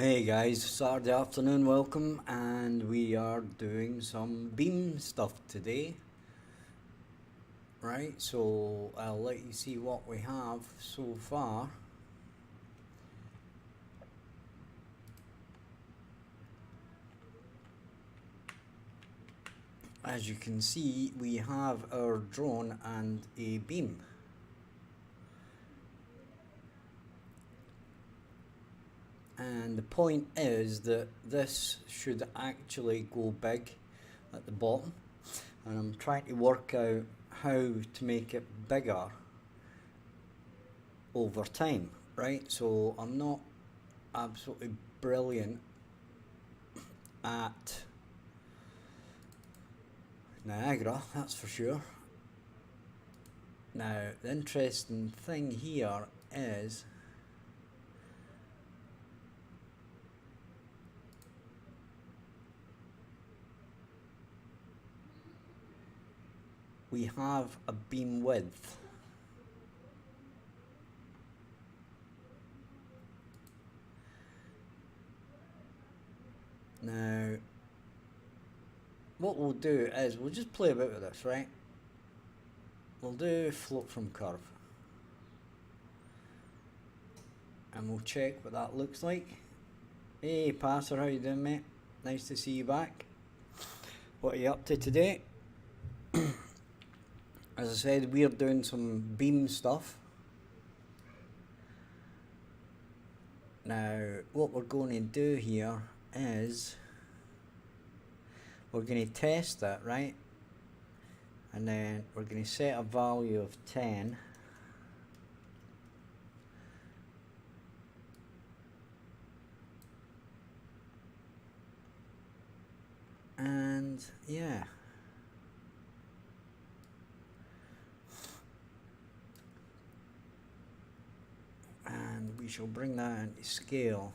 Hey guys, Saturday afternoon, welcome, and we are doing some beam stuff today. Right, so I'll let you see what we have so far. As you can see, we have our drone and a beam. And the point is that this should actually go big at the bottom, and I'm trying to work out how to make it bigger over time, right? So I'm not absolutely brilliant at Niagara, that's for sure. Now, the interesting thing here is we have a beam width. Now, what we'll do is we'll just play about with this, right? We'll do float from curve. And we'll check what that looks like. Hey Passer, how you doing, mate? Nice to see you back. What are you up to today? As I said, we're doing some beam stuff. Now, what we're going to do here is we're going to test it, right? And then we're going to set a value of 10. And yeah. And we shall bring that into scale.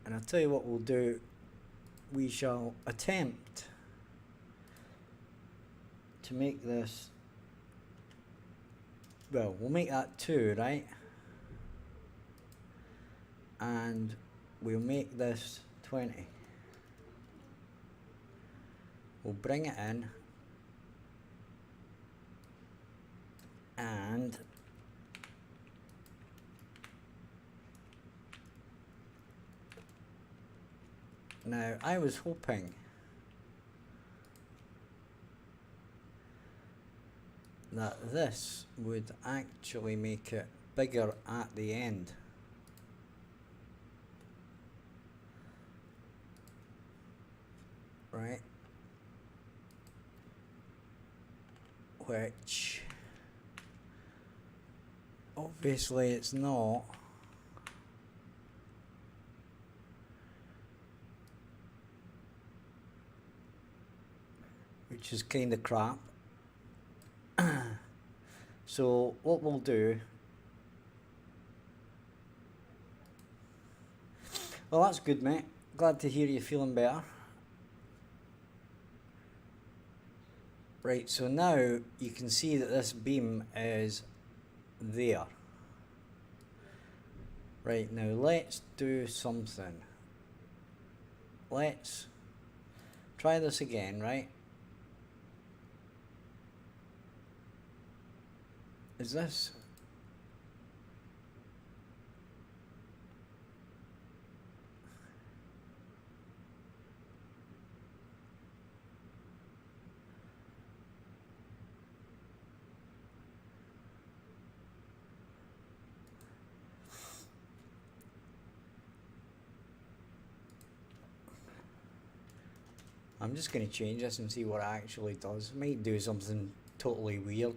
And I'll tell you what we'll do. We shall attempt to make this, well, we'll make that 2, right? And we'll make this 20. We'll bring it in, and now I was hoping that this would actually make it bigger at the end. Right? Which obviously it's not. Which is kind of crap. So what we'll do, well, that's good, mate. Glad to hear you feeling better. Right, so now you can see that this beam is there. Right, now let's do something. Let's try this again, right? Is this? I'm just going to change this and see what it actually does. It might do something totally weird,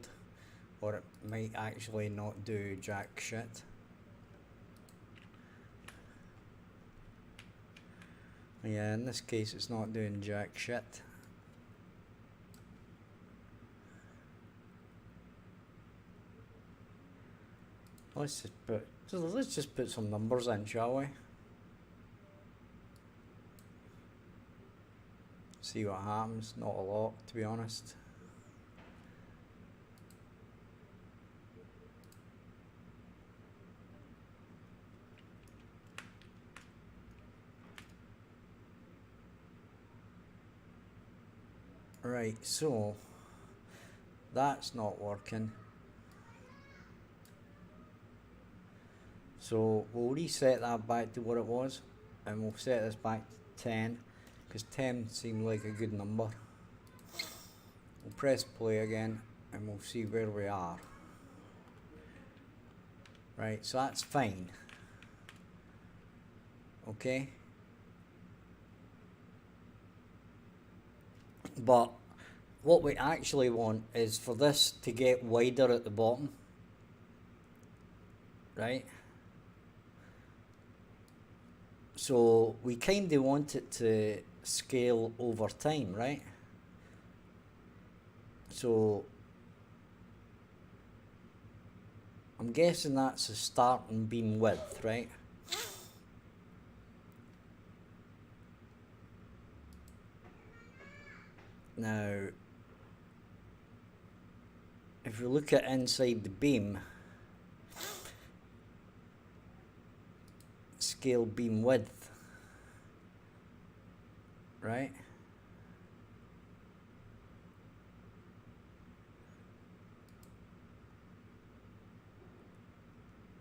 or it might actually not do jack shit. Yeah, in this case it's not doing jack shit. Let's just put some numbers in, shall we? See what happens. Not a lot, to be honest. Right, so that's not working. So we'll reset that back to what it was, and we'll set this back to 10, because 10 seemed like a good number. We'll press play again, and we'll see where we are. Right, so that's fine. Okay. But what we actually want is for this to get wider at the bottom. Right? So we kind of want it to scale over time, right? So I'm guessing that's a starting beam width, right? Now, if we look at inside the beam, scale beam width, right?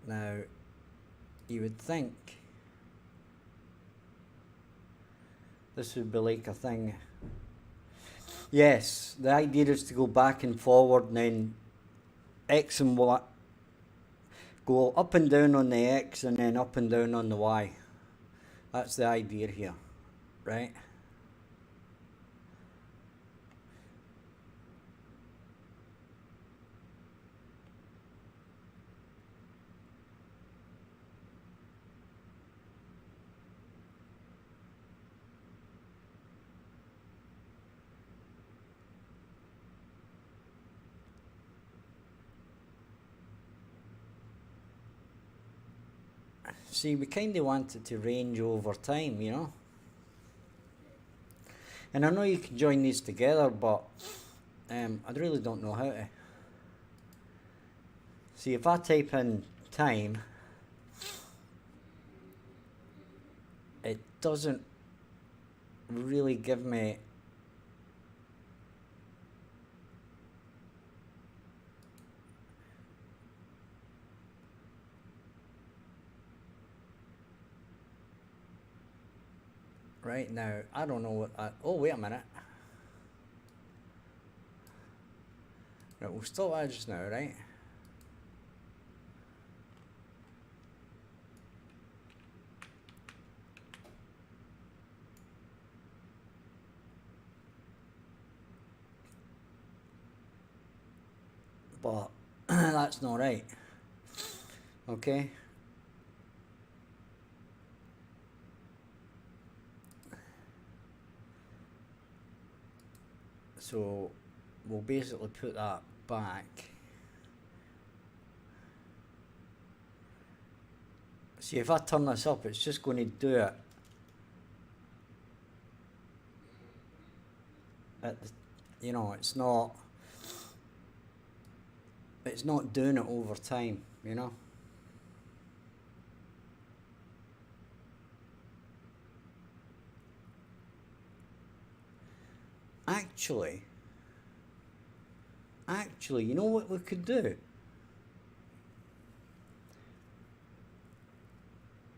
Now, you would think this would be like a thing. Yes, the idea is to go back and forward, and then X and Y, go up and down on the X and then up and down on the Y. That's the idea here, right? See, we kind of want it to range over time, you know? And I know you can join these together, but I really don't know how to. See, if I type in time, it doesn't really give me right now. I don't know what that. Oh, wait a minute. Right, we'll stop that just now, right? But that's not right. Okay. So we'll basically put that back. See, if I turn this up, it's just going to do it at the, you know, it's not doing it over time, you know. Actually, you know what we could do?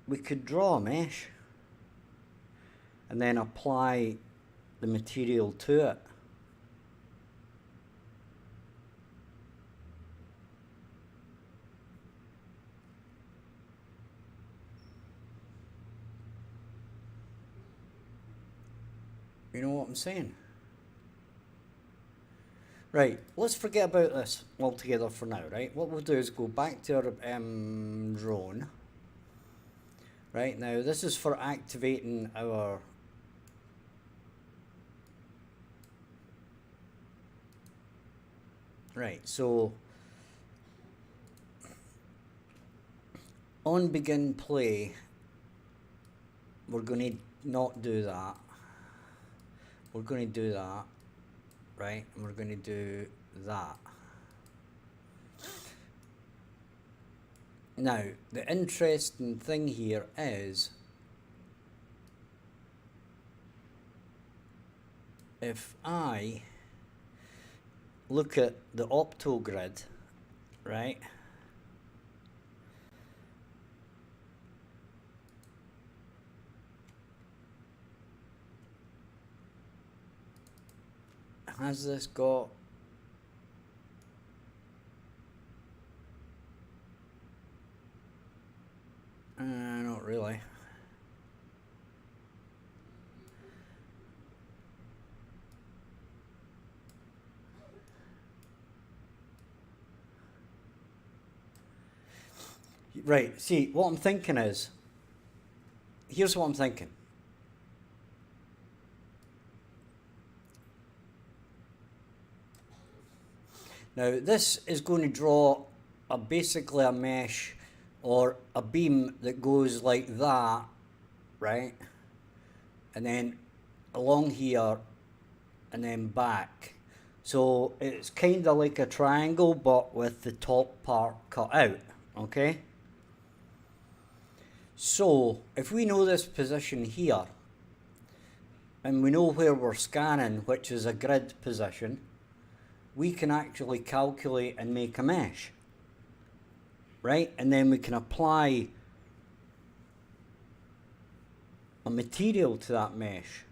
We could draw a mesh and then apply the material to it. You know what I'm saying? Right, let's forget about this altogether for now, right? What we'll do is go back to our drone. Right, now this is for activating our right, so on begin play, we're going to not do that. We're going to do that, right? And we're going to do that. Now, the interesting thing here is if I look at the optogrid, right? Has this got not really. Right, see, what I'm thinking is, here's what I'm thinking. Now, this is going to draw basically a mesh or a beam that goes like that, right? And then along here and then back. So it's kind of like a triangle, but with the top part cut out, okay? So if we know this position here, and we know where we're scanning, which is a grid position, we can actually calculate and make a mesh, right? And then we can apply a material to that mesh.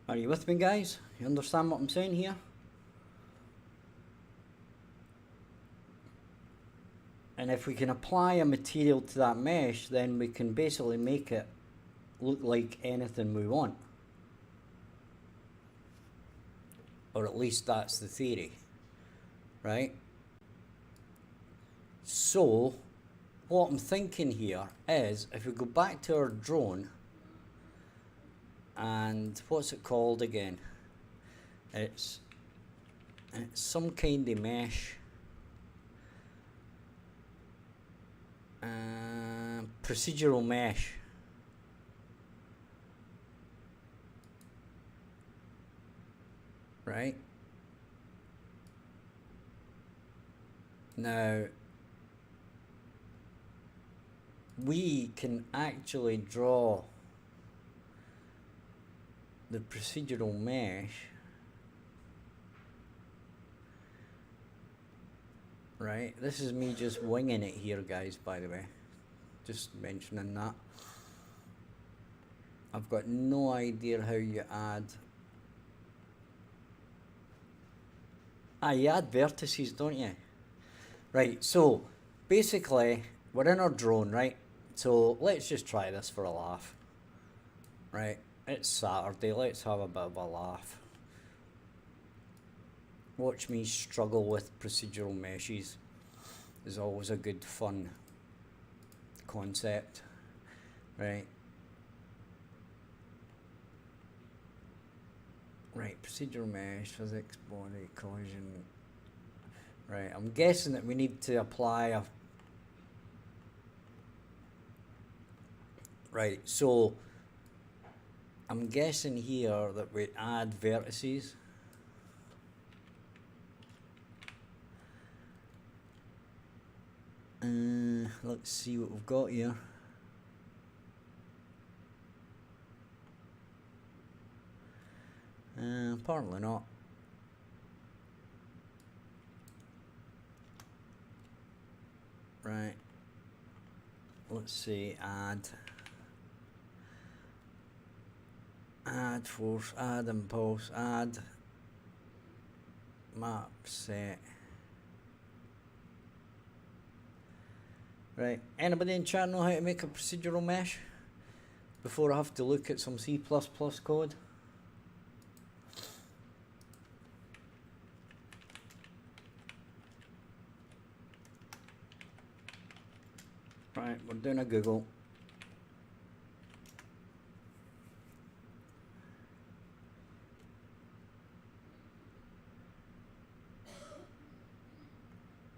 Are you with me, guys? You understand what I'm saying here? And if we can apply a material to that mesh, then we can basically make it look like anything we want. Or at least that's the theory, right? So, what I'm thinking here is, if we go back to our drone, and what's it called again? It's some kind of mesh. Procedural mesh. Right? Now, we can actually draw the procedural mesh, right? This is me just winging it here, guys, by the way. Just mentioning that. I've got no idea how you add. You add vertices, don't you? Right, so basically, we're in our drone, right? So let's just try this for a laugh. Right, it's Saturday, let's have a bit of a laugh. Watch me struggle with procedural meshes. Is always a good fun concept, right? Right, procedural mesh, physics, body, collision. Right, I'm guessing that we need to apply a... Right, so I'm guessing here that we add vertices. Let's see what we've got here. Apparently not. Right. Let's see, add force, add impulse, add map set. Right, anybody in chat know how to make a procedural mesh before I have to look at some C++ code? Right, we're doing a Google.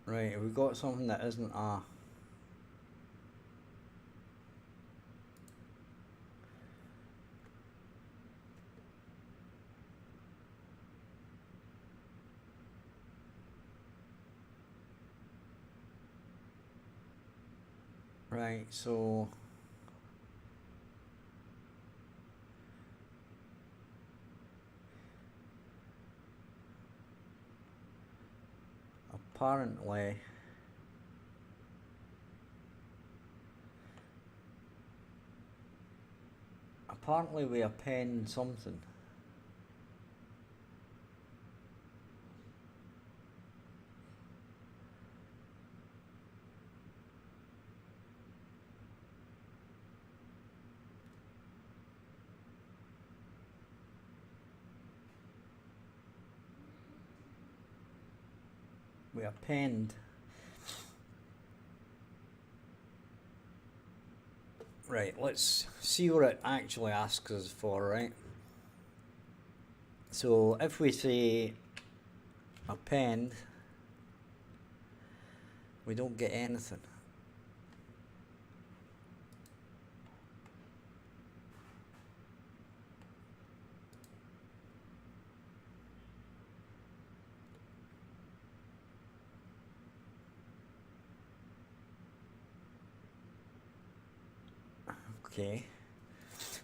Right, have we got something that isn't a... Right, so... apparently we append something. We append. Right, let's see what it actually asks us for, right? So if we say append, we don't get anything.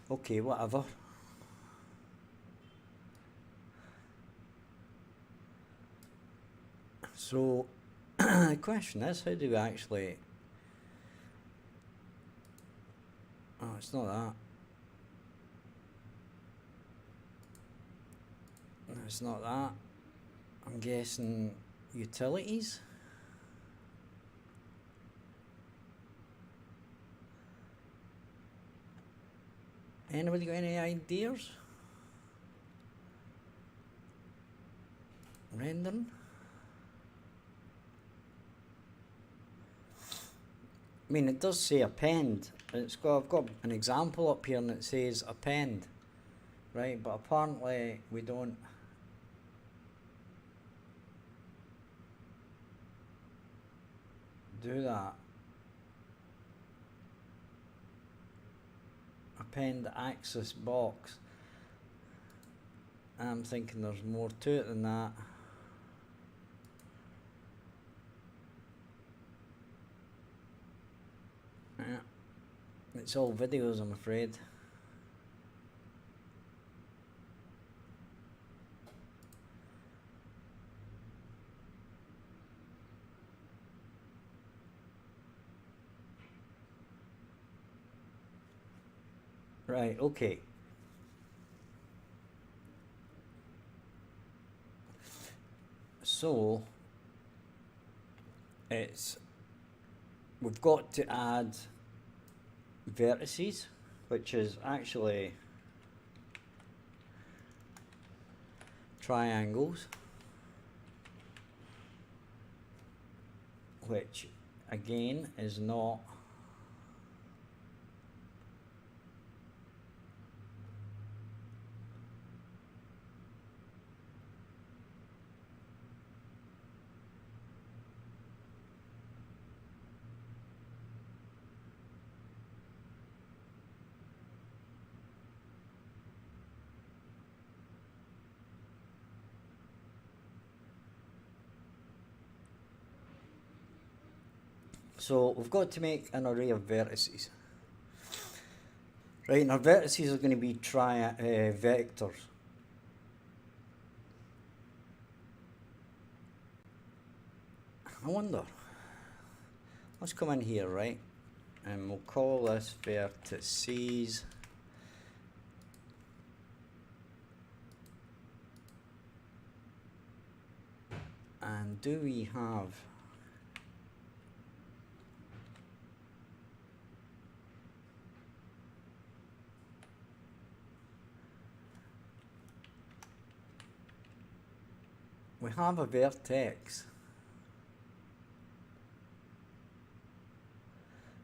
Okay, whatever. So the question is, how do we actually... Oh, it's not that. No, it's not that. I'm guessing utilities? Anybody got any ideas? Rendering? I mean, it does say append. I've got an example up here and it says append, right? But apparently we don't. Do that. Append axis box. I'm thinking there's more to it than that. Yeah. It's all videos, I'm afraid. Right, okay. So we've got to add vertices, which is actually triangles, which again is not so we've got to make an array of vertices. Right, and our vertices are going to be vectors. I wonder, let's come in here, right, and we'll call this vertices. And do we have a vertex,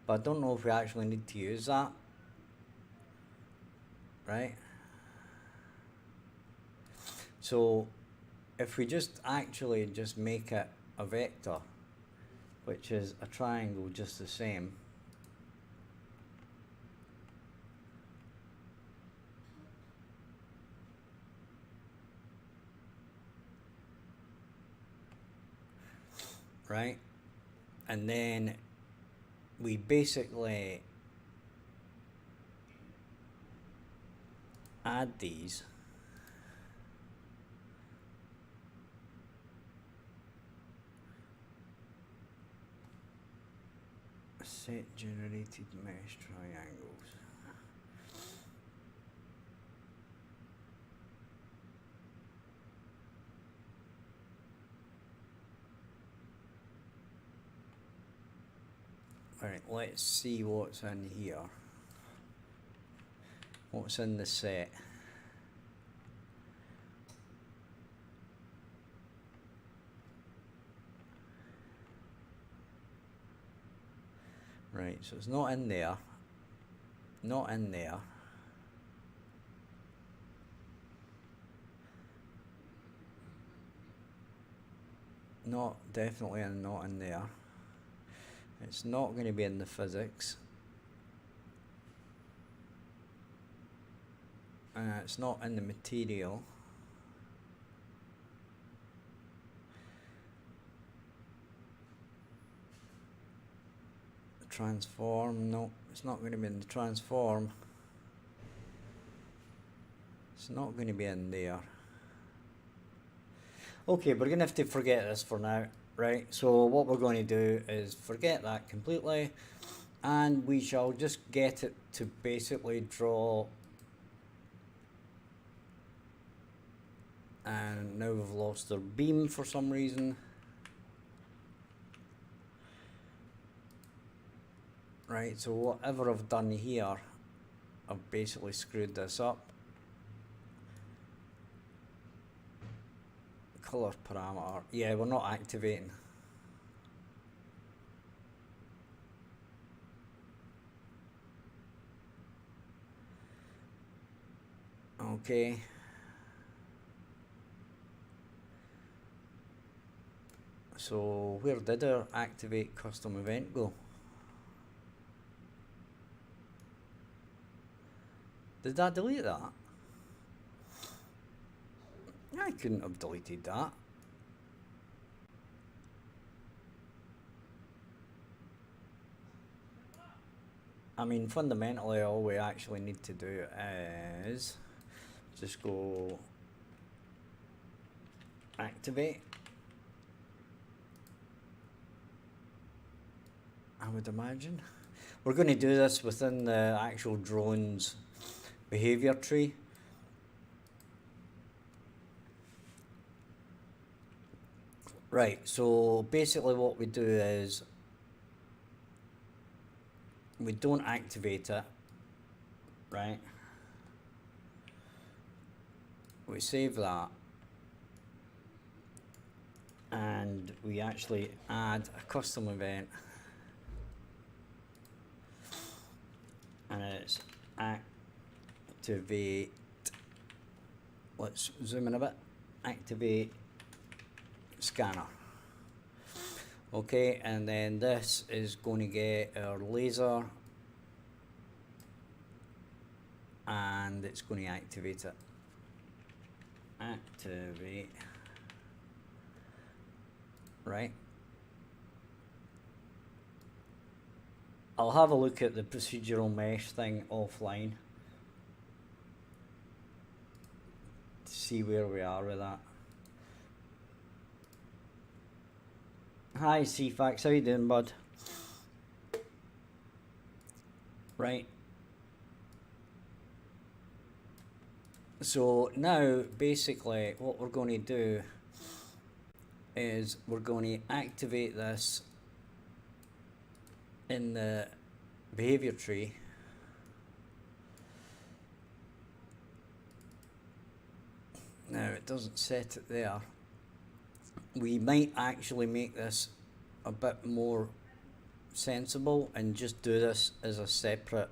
but I don't know if we actually need to use that, right? So if we just make it a vector, which is a triangle just the same, right? And then we basically add these. Set generated mesh triangles. Alright, let's see what's in here. What's in the set? Right, so it's not in there. Not in there. Not definitely not in there. It's not going to be in the physics. It's not in the material. Transform, no, it's not going to be in the transform. It's not going to be in there. Okay, we're going to have to forget this for now, right? So what we're going to do is forget that completely, and we shall just get it to basically draw. And now we've lost our beam for some reason. Right, so whatever I've done here, I've basically screwed this up. Color parameter, yeah, we're not activating. Okay. So where did our activate custom event go? Did I delete that? I couldn't have deleted that. I mean, fundamentally all we actually need to do is just go activate. I would imagine. We're going to do this within the actual drone's behavior tree. Right, so basically what we do is we don't activate it, right? We save that and we actually add a custom event, and it's activate, let's zoom in a bit, activate scanner. Okay, and then this is going to get our laser and it's going to activate it. Activate. Right. I'll have a look at the procedural mesh thing offline to see where we are with that. Hi CFAX, how you doing, bud? Right. So now basically what we're going to do is we're going to activate this in the behavior tree. Now it doesn't set it there. We might actually make this a bit more sensible and just do this as a separate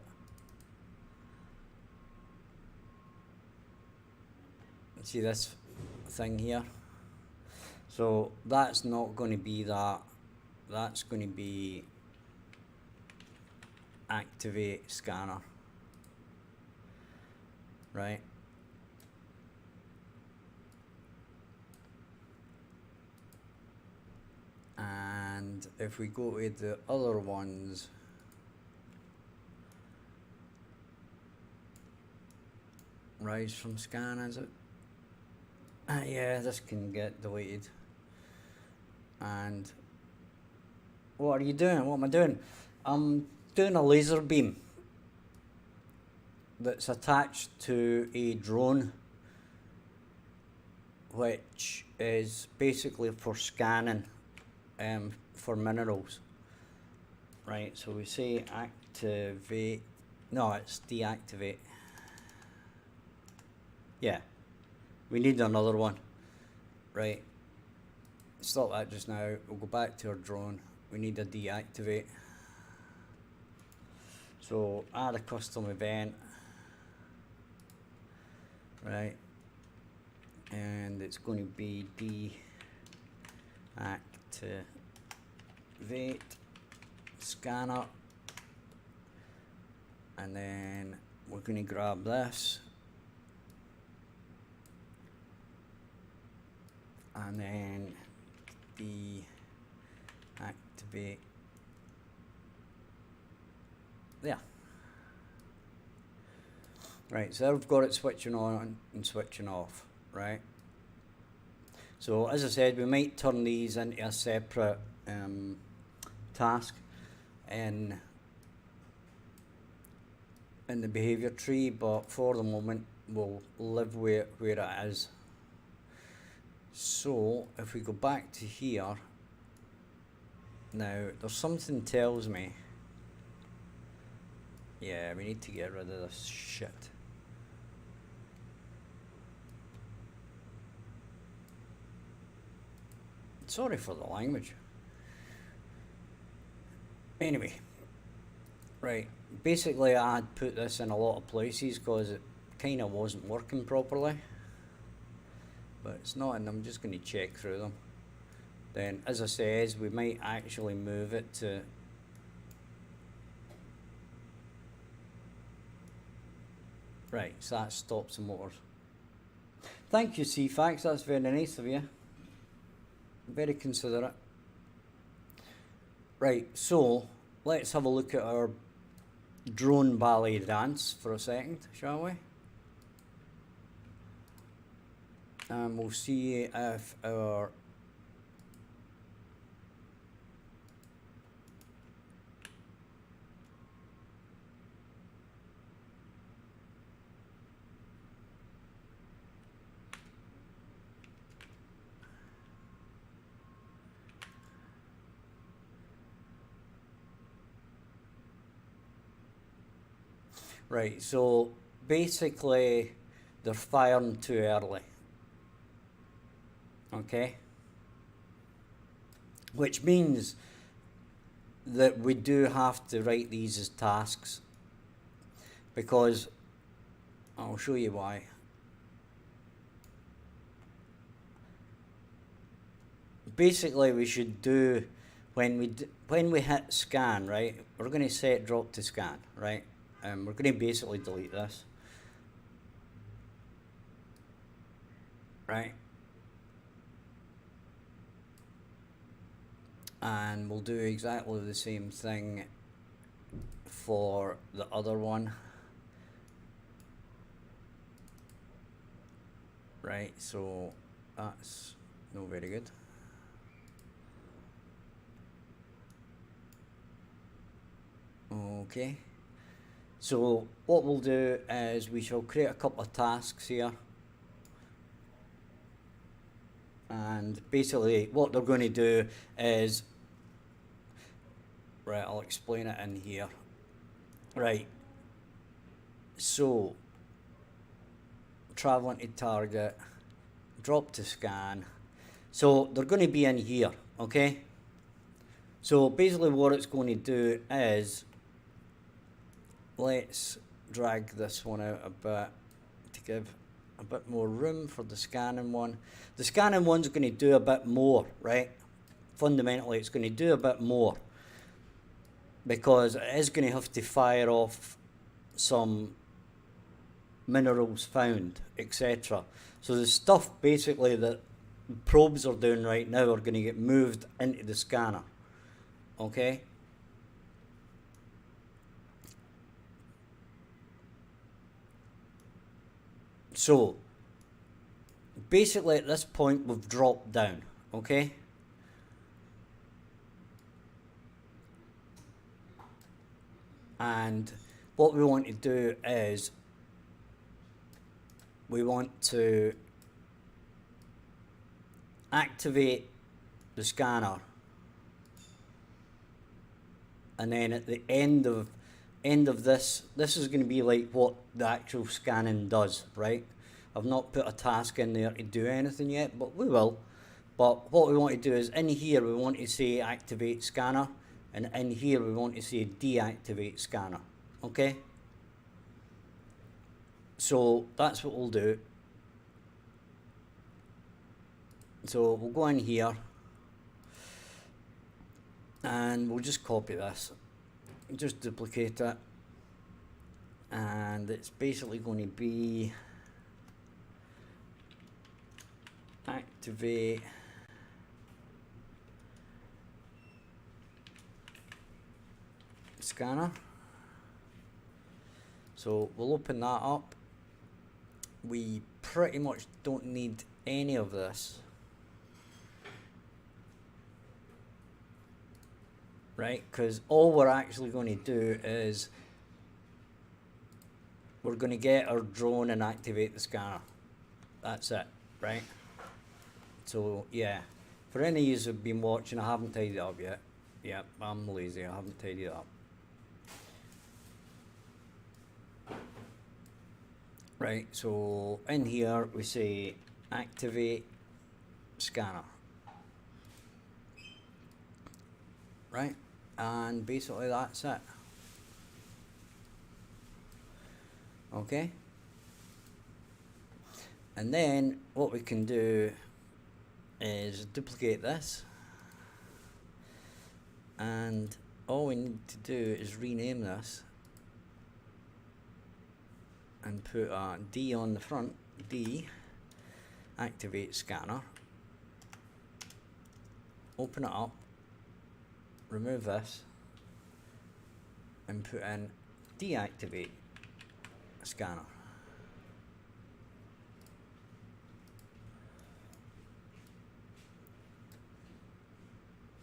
see this thing here. So that's not going to be that, that's going to be activate scanner, right? And if we go to the other ones, rise from scan, is it? Yeah, this can get deleted. And what are you doing? What am I doing? I'm doing a laser beam that's attached to a drone, which is basically for scanning for minerals. Right, so we say activate, no, it's deactivate. Yeah, we need another one. Right, stop that just now. We'll go back to our drone. We need a deactivate. So add a custom event. Right, and it's going to be deactivate scanner, and then we're going to grab this, and then deactivate there. Right, so I've got it switching on and switching off, right? So as I said, we might turn these into a separate task in the behavior tree, but for the moment we'll live where it is. So if we go back to here, now there's something tells me, yeah, we need to get rid of this shit. Sorry for the language. Anyway, right, basically I had put this in a lot of places because it kind of wasn't working properly, but it's not, and I'm just going to check through them. Then, as I says, we might actually move it to right, so that stops the motors. Thank you, CFAX, that's very nice of you. Very considerate. Right, so let's have a look at our drone ballet dance for a second, shall we? And we'll see if our right, so basically they're firing too early. Okay? Which means that we do have to write these as tasks, because I'll show you why. Basically we should do, when we hit scan, right, we're going to set drop to scan, right? We're going to basically delete this, right? And we'll do exactly the same thing for the other one, right? So that's no very good. Okay, so what we'll do is we shall create a couple of tasks here, and basically what they're going to do is, right, I'll explain it in here. Right, so traveling to target, drop to scan, so they're going to be in here, okay? So basically what it's going to do is, let's drag this one out a bit to give a bit more room for the scanning one. The scanning one's going to do a bit more, right? Fundamentally, it's going to do a bit more because it is going to have to fire off some minerals found, etc. So the stuff basically that probes are doing right now are going to get moved into the scanner, okay? So basically at this point we've dropped down, okay? And what we want to do is we want to activate the scanner, and then at the end of this is going to be like what the actual scanning does, right? I've not put a task in there to do anything yet, but we will. But what we want to do is in here we want to say activate scanner, and in here we want to say deactivate scanner. Okay, so that's what we'll do. So we'll go in here and we'll just copy this, just duplicate it, and it's basically going to be activate scanner. So we'll open that up. We pretty much don't need any of this, right? Because all we're actually going to do is we're going to get our drone and activate the scanner. That's it, right? So yeah, for any of you who've been watching, I haven't tidied it up yet. Yep, I'm lazy, I haven't tidied it up. Right, so in here we say activate scanner, right? And basically that's it. Okay, and then what we can do is duplicate this, and all we need to do is rename this and put a D on the front. D activate scanner. Open it up, remove this, and put in deactivate scanner.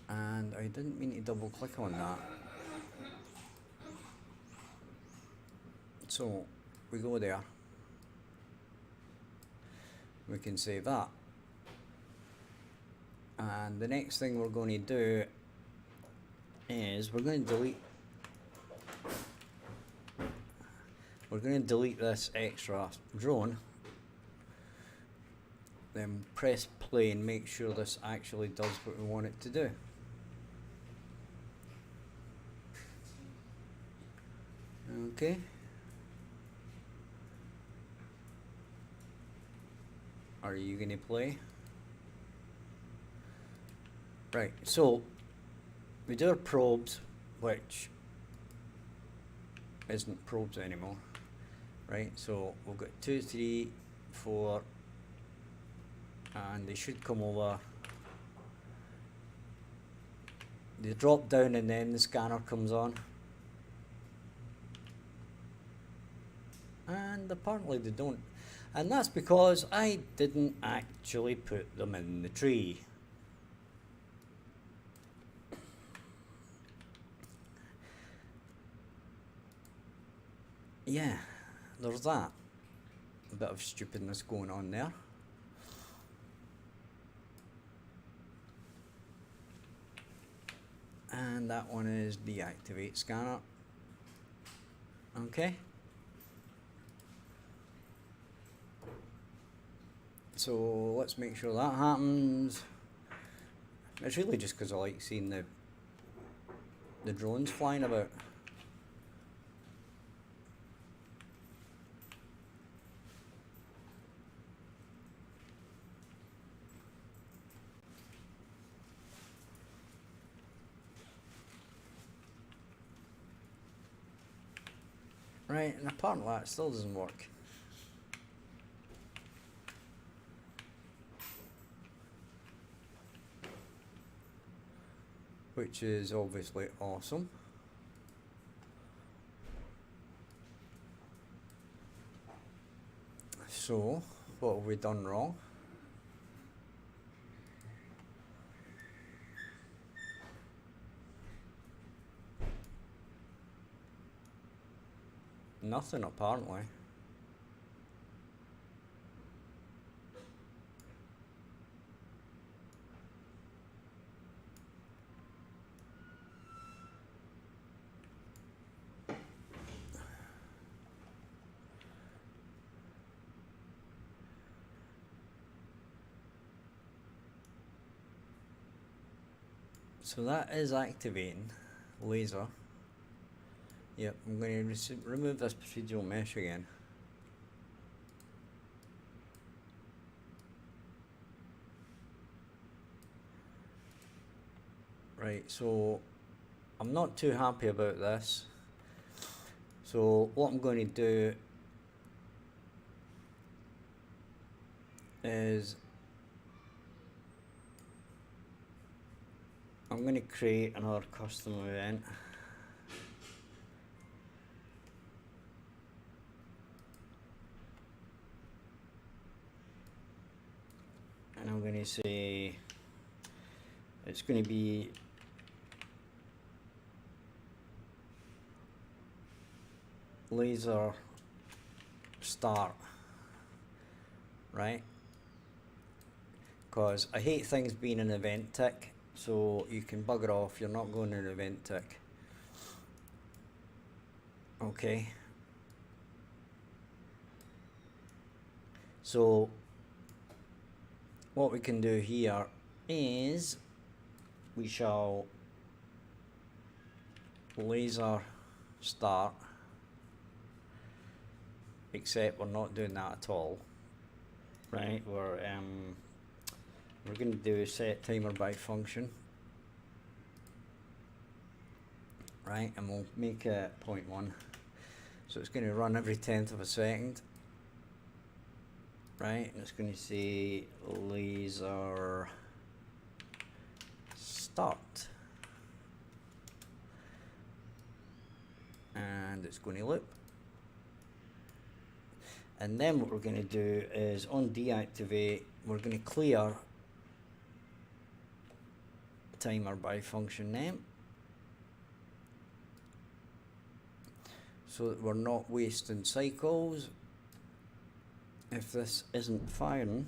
And I didn't mean to double click on that. So we go there, we can save that, and the next thing we're going to do is we're going to delete this extra drone, then press play and make sure this actually does what we want it to do. Okay. Are you going to play? Right, so we do our probes, which isn't probes anymore. Right, so we've got 2, 3, 4, and they should come over. They drop down and then the scanner comes on. And apparently they don't. And that's because I didn't actually put them in the tree. Yeah, there's that. A bit of stupidness going on there. And that one is deactivate scanner. Okay. So let's make sure that happens. It's really just because I like seeing the drones flying about. Right, and apparently that still doesn't work. Which is obviously awesome. So, what have we done wrong? Nothing apparently. So that is activating laser. Yep, I'm going to remove this procedural mesh again. Right, so I'm not too happy about this. So what I'm going to do is I'm going to create another custom event. And I'm going to say it's going to be laser start, right? Because I hate things being an event tick, so you can bugger off, you're not going to an event tick. Okay. So what we can do here is we shall laser start, except we're not doing that at all, right? We're going to do set timer by function, right? And we'll make it 0.1, so it's going to run every 10th of a second, right? And it's going to say laser start, and it's going to loop. And then what we're going to do is on deactivate, we're going to clear timer by function name, so that we're not wasting cycles if this isn't firing.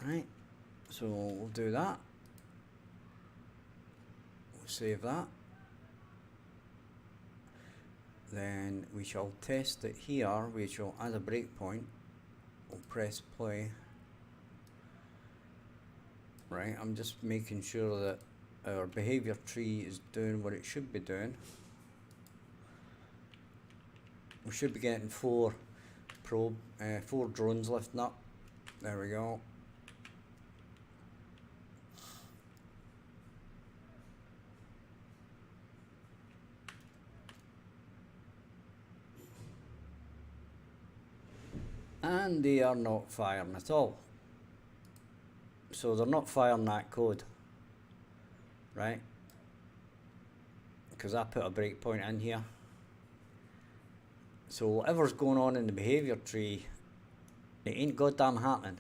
Right, so we'll do that. We'll save that. Then we shall test it here. We shall add a breakpoint. We'll press play. Right, I'm just making sure that our behavior tree is doing what it should be doing. We should be getting four drones lifting up. There we go. And they are not firing at all. So they're not firing that code, right? Because I put a breakpoint in here. So whatever's going on in the behavior tree, it ain't goddamn happening.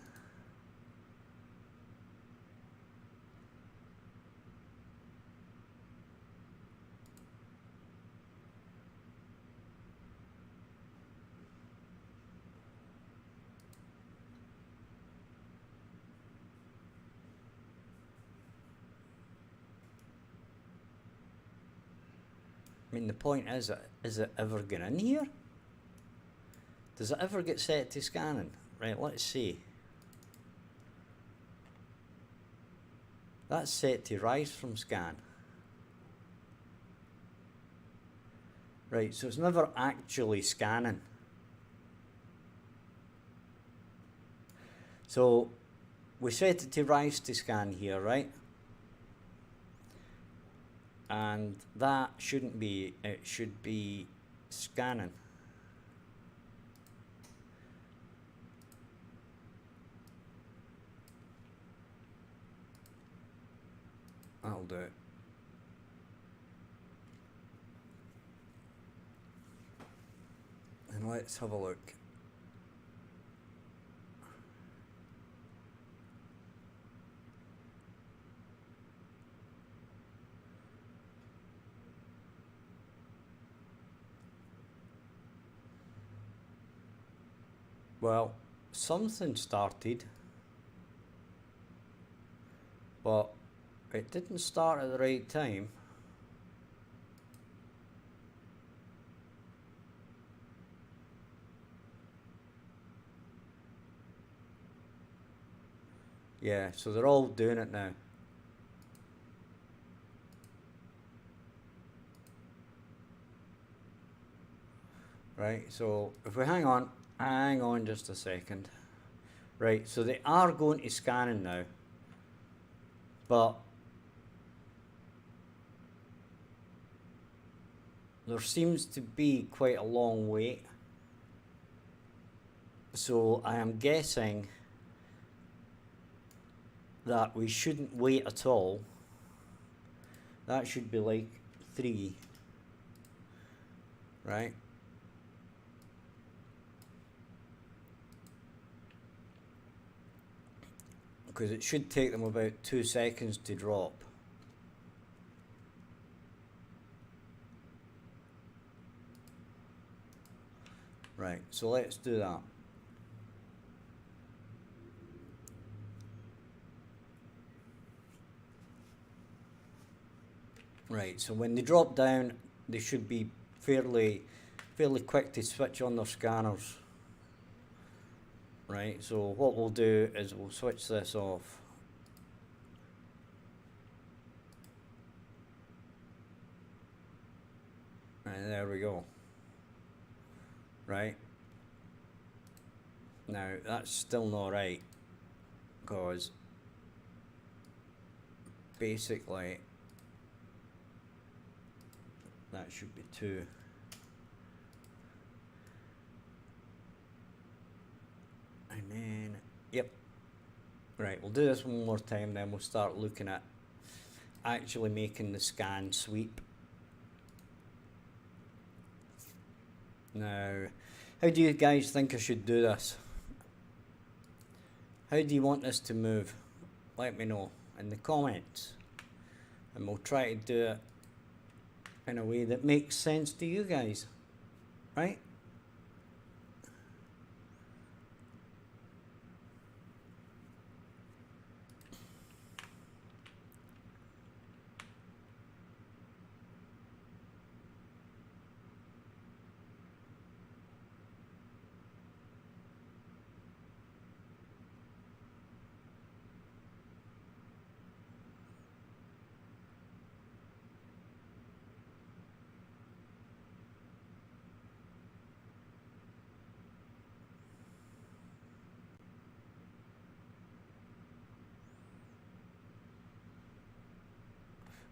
I mean, the point is it ever going in here? Does it ever get set to scanning? Right, let's see. That's set to rise from scan. Right, so it's never actually scanning. So we set it to rise to scan here, right? And that shouldn't be, it should be scanning. That'll do it. And let's have a look. Well, something started, but it didn't start at the right time. Yeah, so they're all doing it now. Right, so if we hang on just a second. Right, so they are going to scanning now, but there seems to be quite a long wait. So I am guessing that we shouldn't wait at all. That should be like 3, right? Because it should take them about 2 seconds to drop. Right, so let's do that. Right, so when they drop down, they should be fairly quick to switch on their scanners. Right, so what we'll do is we'll switch this off. And there we go. Right. Now, that's still not right, because basically that should be 2. And then, yep. Right, we'll do this one more time, then we'll start looking at actually making the scan sweep. Now, how do you guys think I should do this? How do you want this to move? Let me know in the comments, and we'll try to do it in a way that makes sense to you guys, right?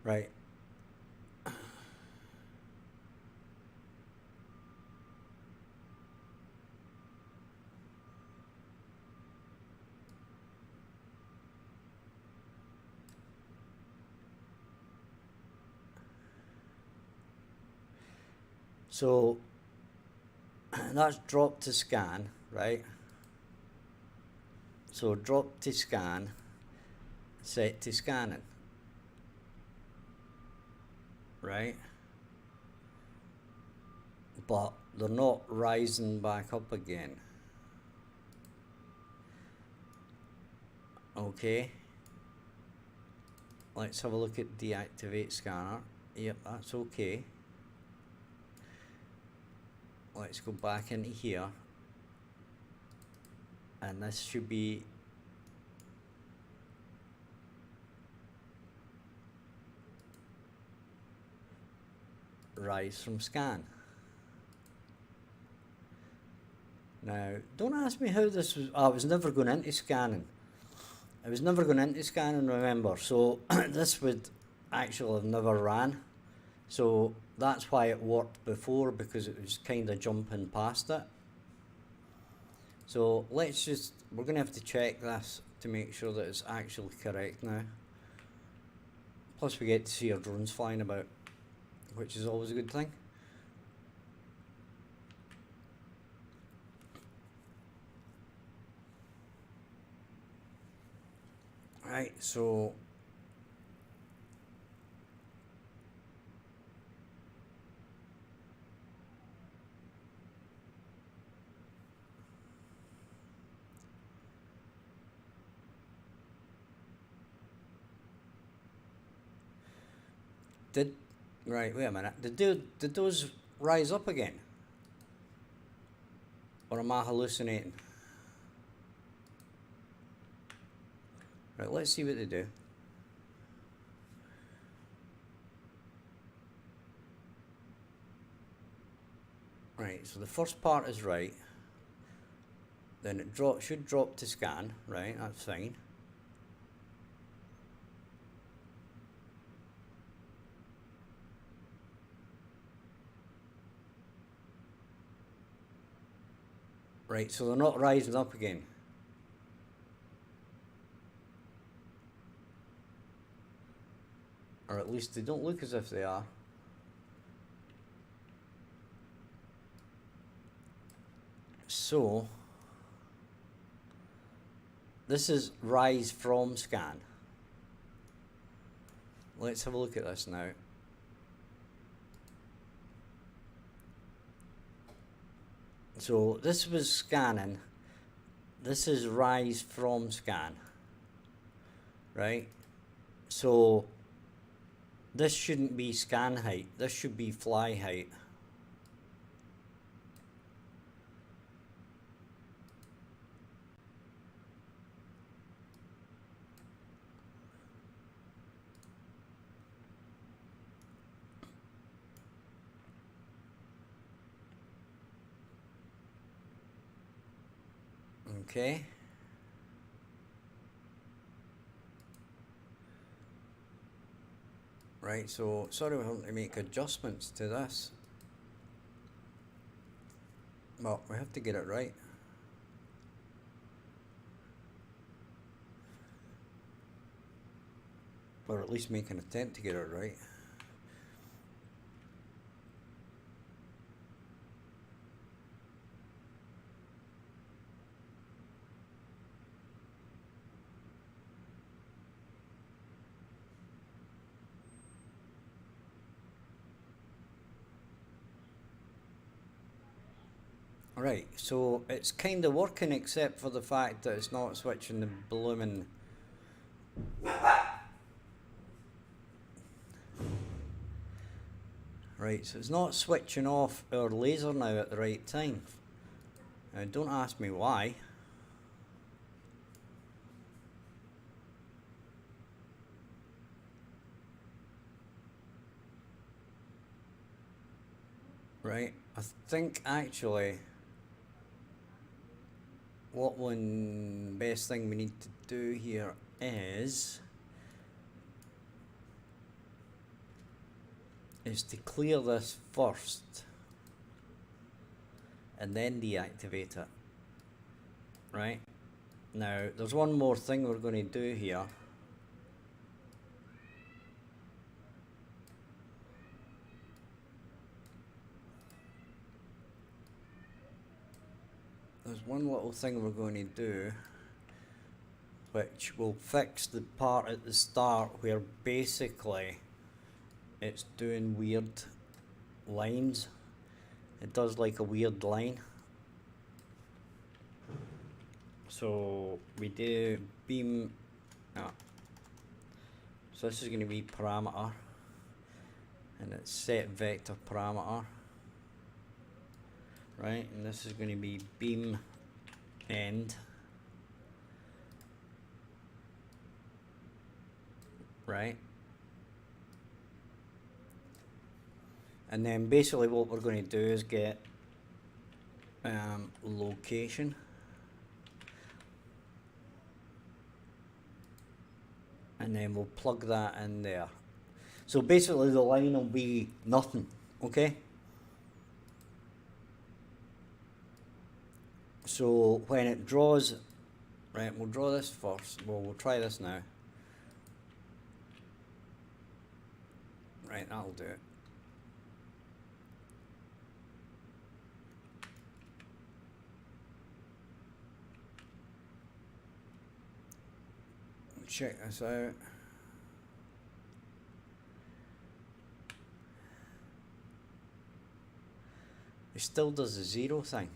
Right. So that's drop to scan, right? So drop to scan, set to scanning, right? But they're not rising back up again. Okay. Let's have a look at deactivate scanner. Yep, that's okay. Let's go back into here. And this should be rise from scan. Now, don't ask me how this was. I was never going into scanning. I was never going into scanning, remember. So this would actually have never ran. So that's why it worked before, because it was kind of jumping past it. So we're going to have to check this to make sure that it's actually correct now. Plus we get to see our drones flying about, which is always a good thing. Right, so Right, wait a minute. Did those rise up again? Or am I hallucinating? Right, let's see what they do. Right, so the first part is right. Then it should drop to scan, right? That's fine. Right, so they're not rising up again. Or at least they don't look as if they are. So this is rise from scan. Let's have a look at this now. So this was scanning. This is rise from scan. Right? So this shouldn't be scan height. This should be fly height. Okay. Right, so sorry we're having to make adjustments to this. Well, we have to get it right. Or at least make an attempt to get it right. Right, so it's kind of working except for the fact that it's not switching the blooming... Right, so it's not switching off our laser now at the right time. Now don't ask me why. Right, I think actually what one best thing we need to do here is to clear this first and then deactivate it. Right, now there's one more thing we're going to do here. There's one little thing we're going to do which will fix the part at the start where basically it's doing weird lines. It does like a weird line. So we do beam. So this is going to be parameter, and it's set vector parameter. Right, and this is going to be beam end. Right. And then basically what we're going to do is get location. And then we'll plug that in there. So basically the line will be nothing, okay? So when it draws, right, we'll draw this first. Well, we'll try this now. Right, that'll do it. Check this out. It still does the 0 thing.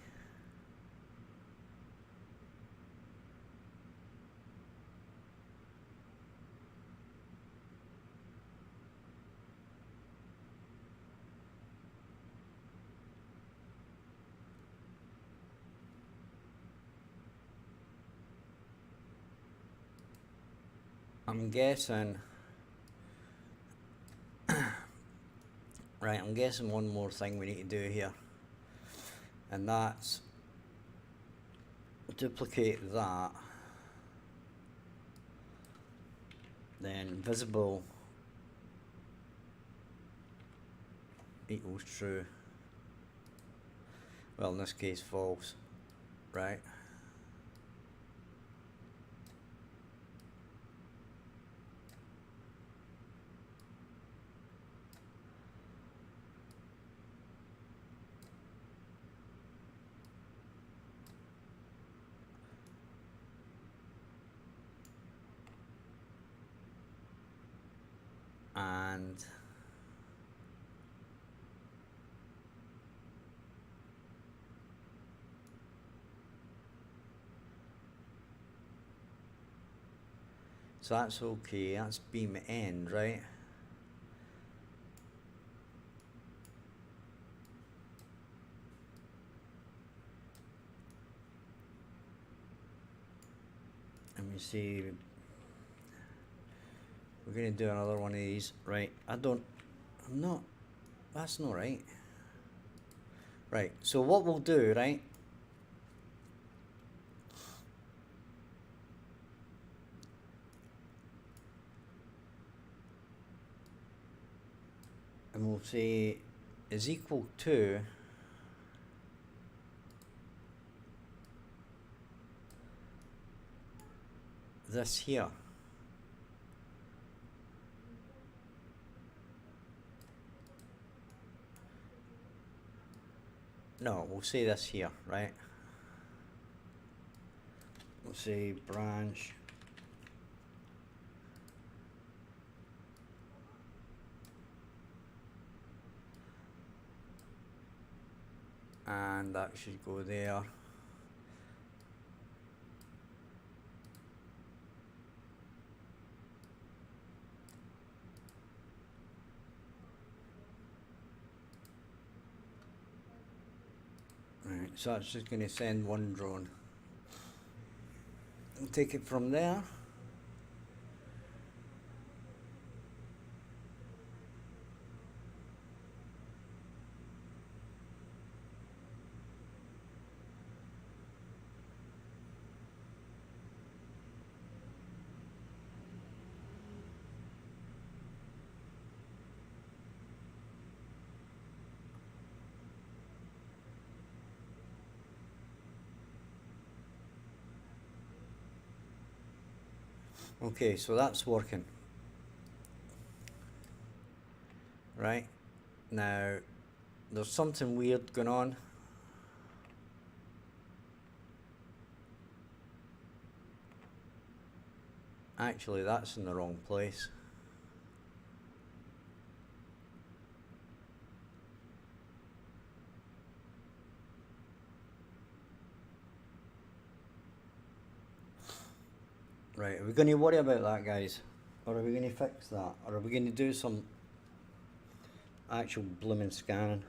I'm guessing, right, I'm guessing one more thing we need to do here, and that's duplicate that, then visible equals true, well in this case false, right? And so that's okay, that's beam end, right? Let me see, we're going to do another one of these, right? That's not right. Right, so what we'll do, right? And we'll say is equal to this here. No, we'll say this here, right? We'll say branch and that should go there. Right, so that's just going to send one drone. We'll take it from there. Okay, so that's working. Right, now there's something weird going on. Actually, that's in the wrong place. Right, are we going to worry about that, guys? Or are we going to fix that? Or are we going to do some actual blooming scanning?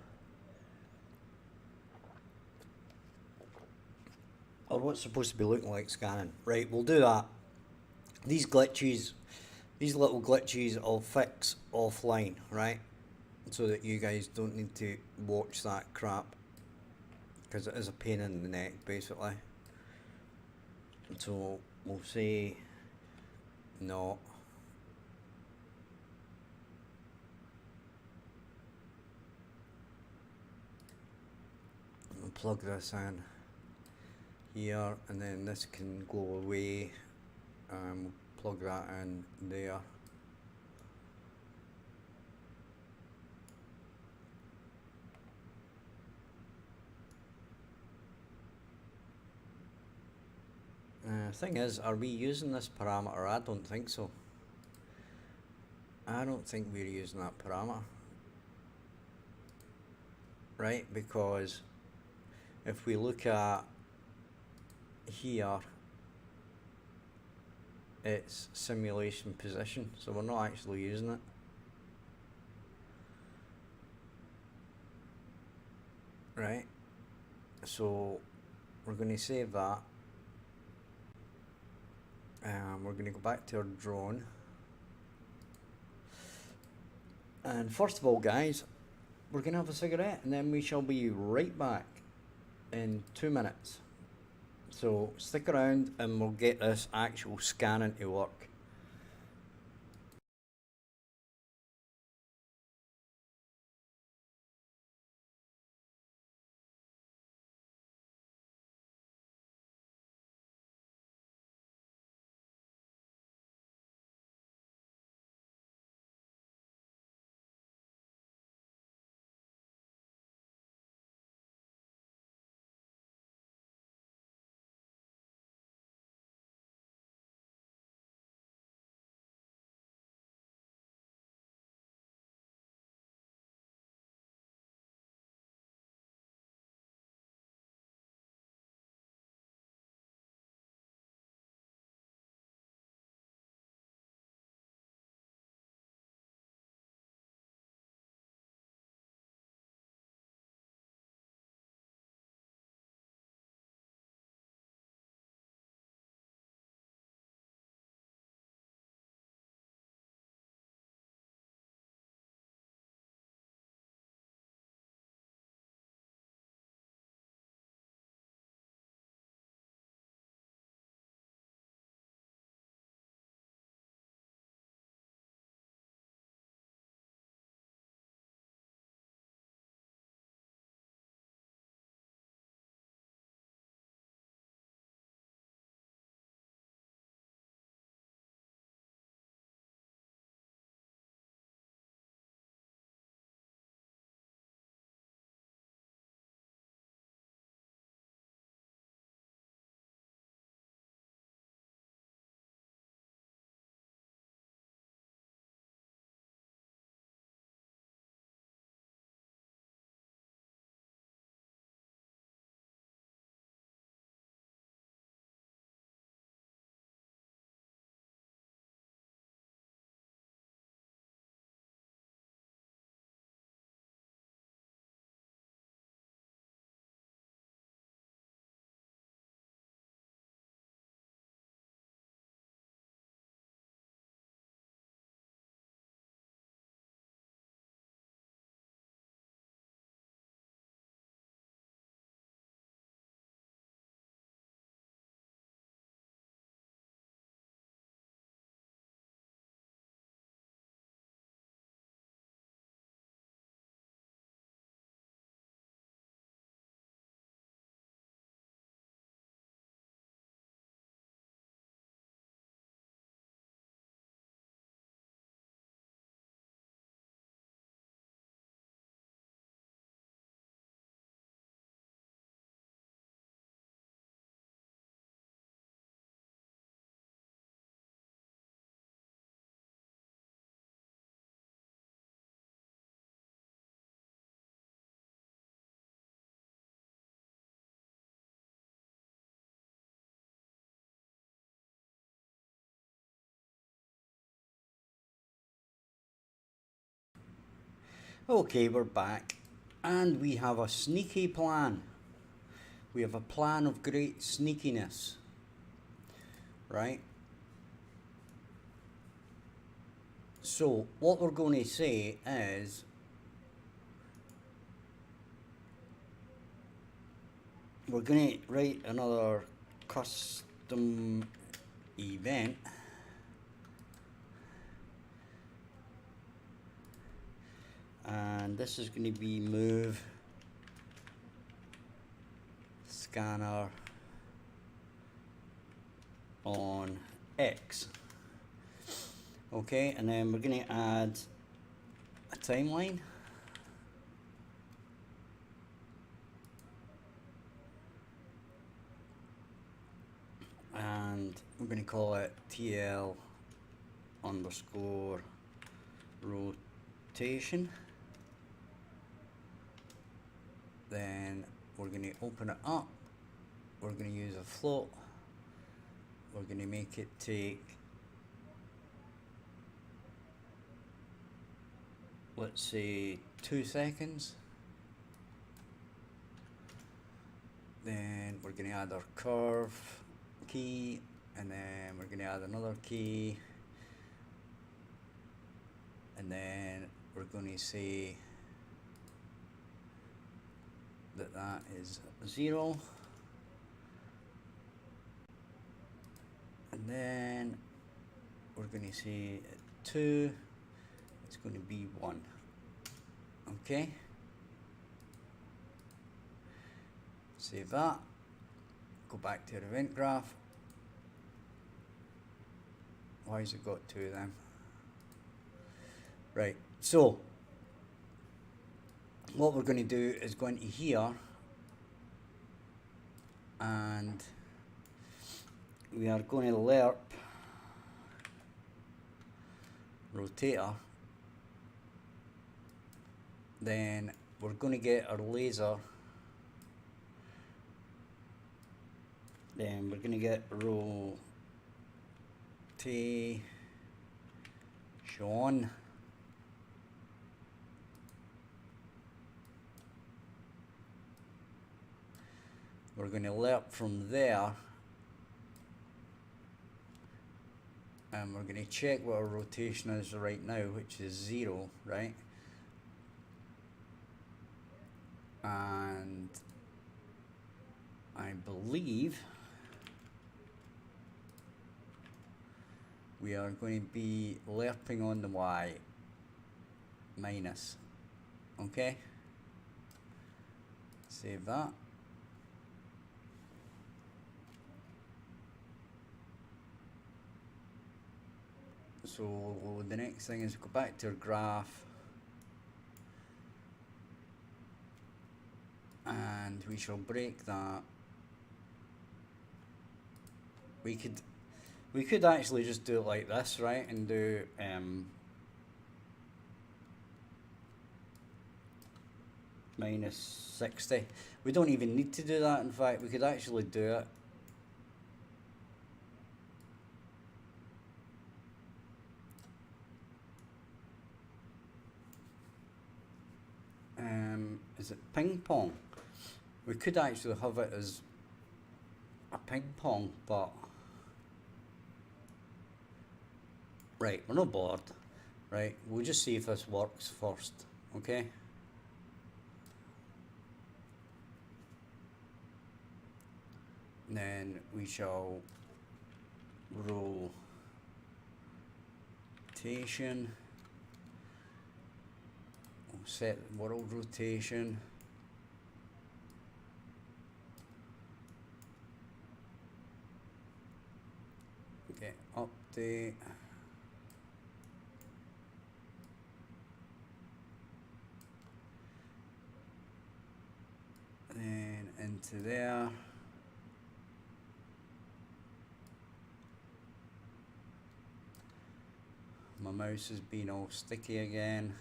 Or what's supposed to be looking like scanning? Right, we'll do that. These glitches, these little glitches I'll fix offline, right? So that you guys don't need to watch that crap. Because it is a pain in the neck, basically. So we'll say no. We'll plug this in here, and then this can go away. We'll plug that in there. Thing is, are we using this parameter? I don't think so. I don't think we're using that parameter. Right, because if we look at here, it's simulation position, so we're not actually using it. Right, so we're going to save that. We're going to go back to our drone. And first of all, guys, we're going to have a cigarette and then we shall be right back in 2 minutes. So stick around and we'll get this actual scanning to work. Okay, we're back and we have a sneaky plan. We have a plan of great sneakiness, right? So what we're going to say is we're going to write another custom event, and this is going to be move scanner on X. Okay, and then we're going to add a timeline. And we're going to call it TL underscore rotation. Then we're going to open it up. We're going to use a float. We're going to make it take, let's say, 2 seconds. Then we're going to add our curve key and then we're going to add another key, and then we're going to say that that is 0, and then we're going to say at 2 it's going to be 1. Okay, save that, go back to our event graph. Why has it got 2 of them? Right, so what we're going to do is go into here and we are going to lerp rotator. Then we're going to get our laser. Then we're going to get rotation. We're going to lerp from there. And we're going to check what our rotation is right now, which is 0, right? And I believe we are going to be lerping on the Y minus. Okay, save that. So the next thing is go back to our graph and we shall break that. We could actually just do it like this, right, and do minus 60. We don't even need to do that. In fact, we could actually do it is it ping pong? We could actually have it as a ping pong, but right, we're not bored. Right, we'll just see if this works first, okay? And then we shall rotation. We'll set world rotation. Okay, update. Then into there. My mouse has been all sticky again.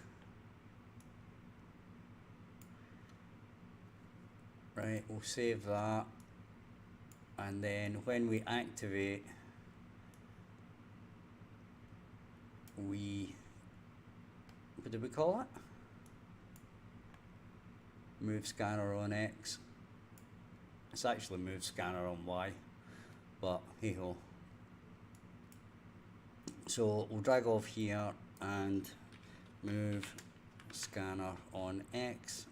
Right, we'll save that. And then when we activate, what did we call it? Move scanner on X. It's actually move scanner on Y, but hey ho. So we'll drag off here and move scanner on X.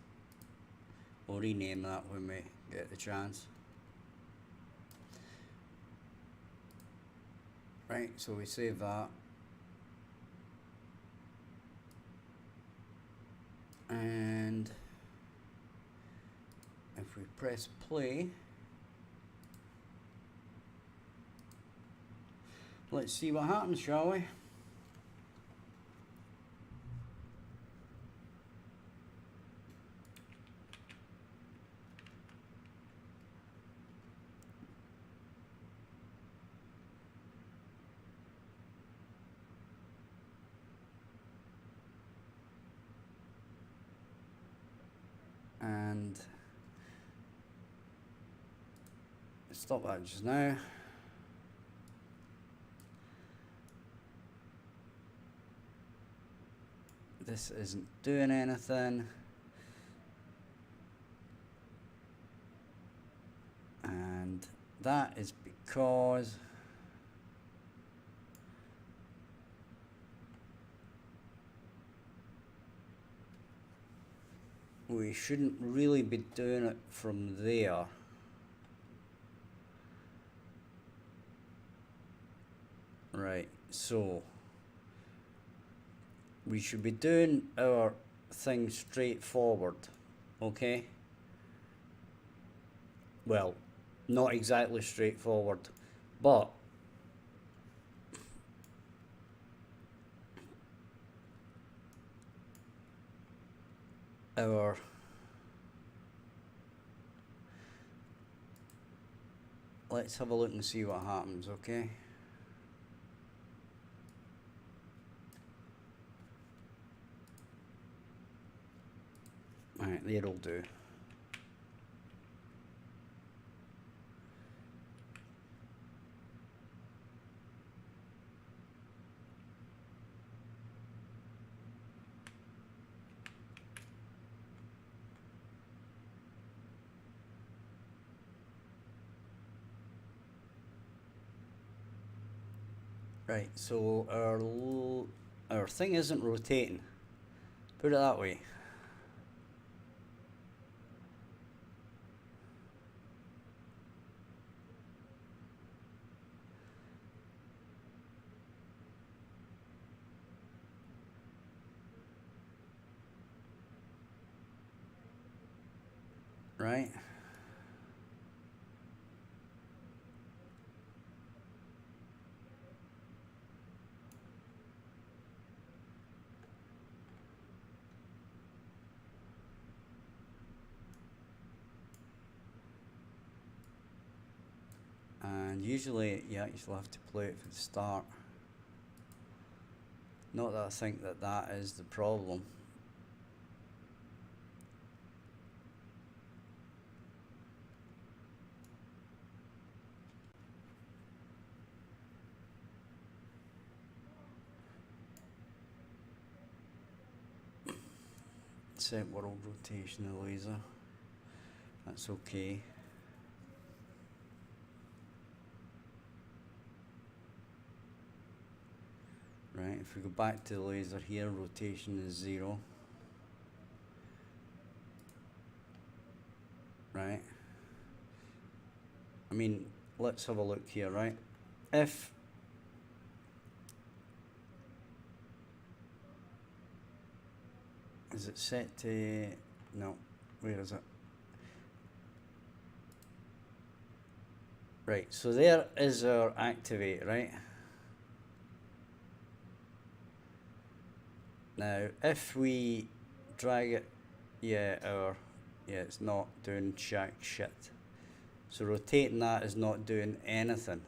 We'll rename that when we get the chance. Right, so we save that. And if we press play, let's see what happens, shall we? And stop that just now. This isn't doing anything. And that is because we shouldn't really be doing it from there. Right, so we should be doing our thing straightforward, okay? Well, not exactly straightforward, but our let's have a look and see what happens, okay? Alright, there'll do. Right, so our thing isn't rotating. Put it that way. Right? And usually you actually have to play it from the start. Not that I think that that is the problem. Set world rotation of the laser. That's okay. Right, if we go back to the laser here, rotation is 0. Right. I mean, let's have a look here, right? If is it set to no, where is it? Right, so there is our activate, right? Now if we drag it, yeah, it's not doing jack shit. So rotating that is not doing anything.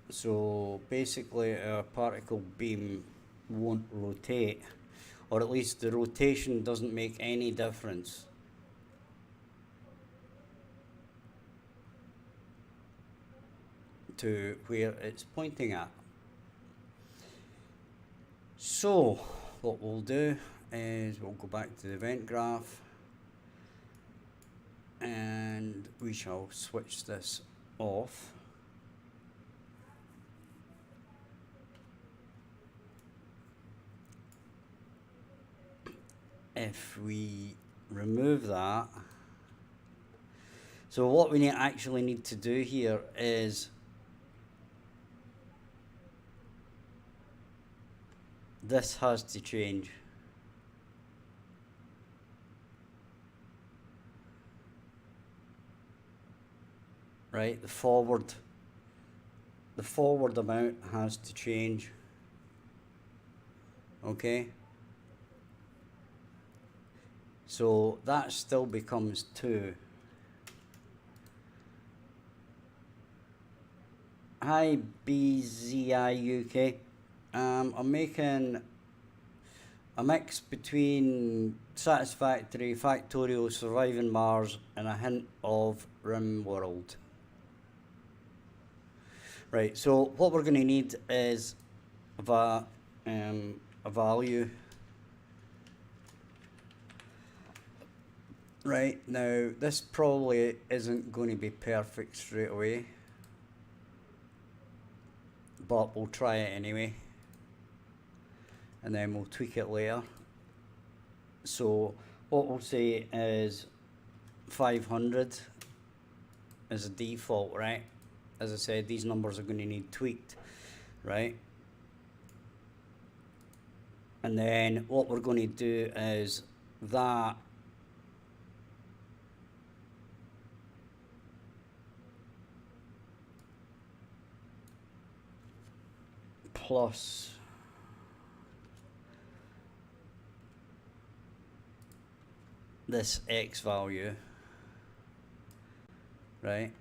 So basically our particle beam won't rotate, or at least the rotation doesn't make any difference. To where it's pointing at. So what we'll do is we'll go back to the event graph and we shall switch this off. If we remove that, so what we actually need to do here is this has to change. Right, the forward amount has to change. Okay. So that still becomes 2. Hi BZI UK. I'm making a mix between Satisfactory, Factorial, Surviving Mars, and a hint of RimWorld. Right, so what we're going to need is a value. Right, now this probably isn't going to be perfect straight away, but we'll try it anyway. and then we'll tweak it later. So what we'll say is 500 as a default, right? As I said, these numbers are going to need tweaked, right? And then what we're going to do is that plus this X value, right?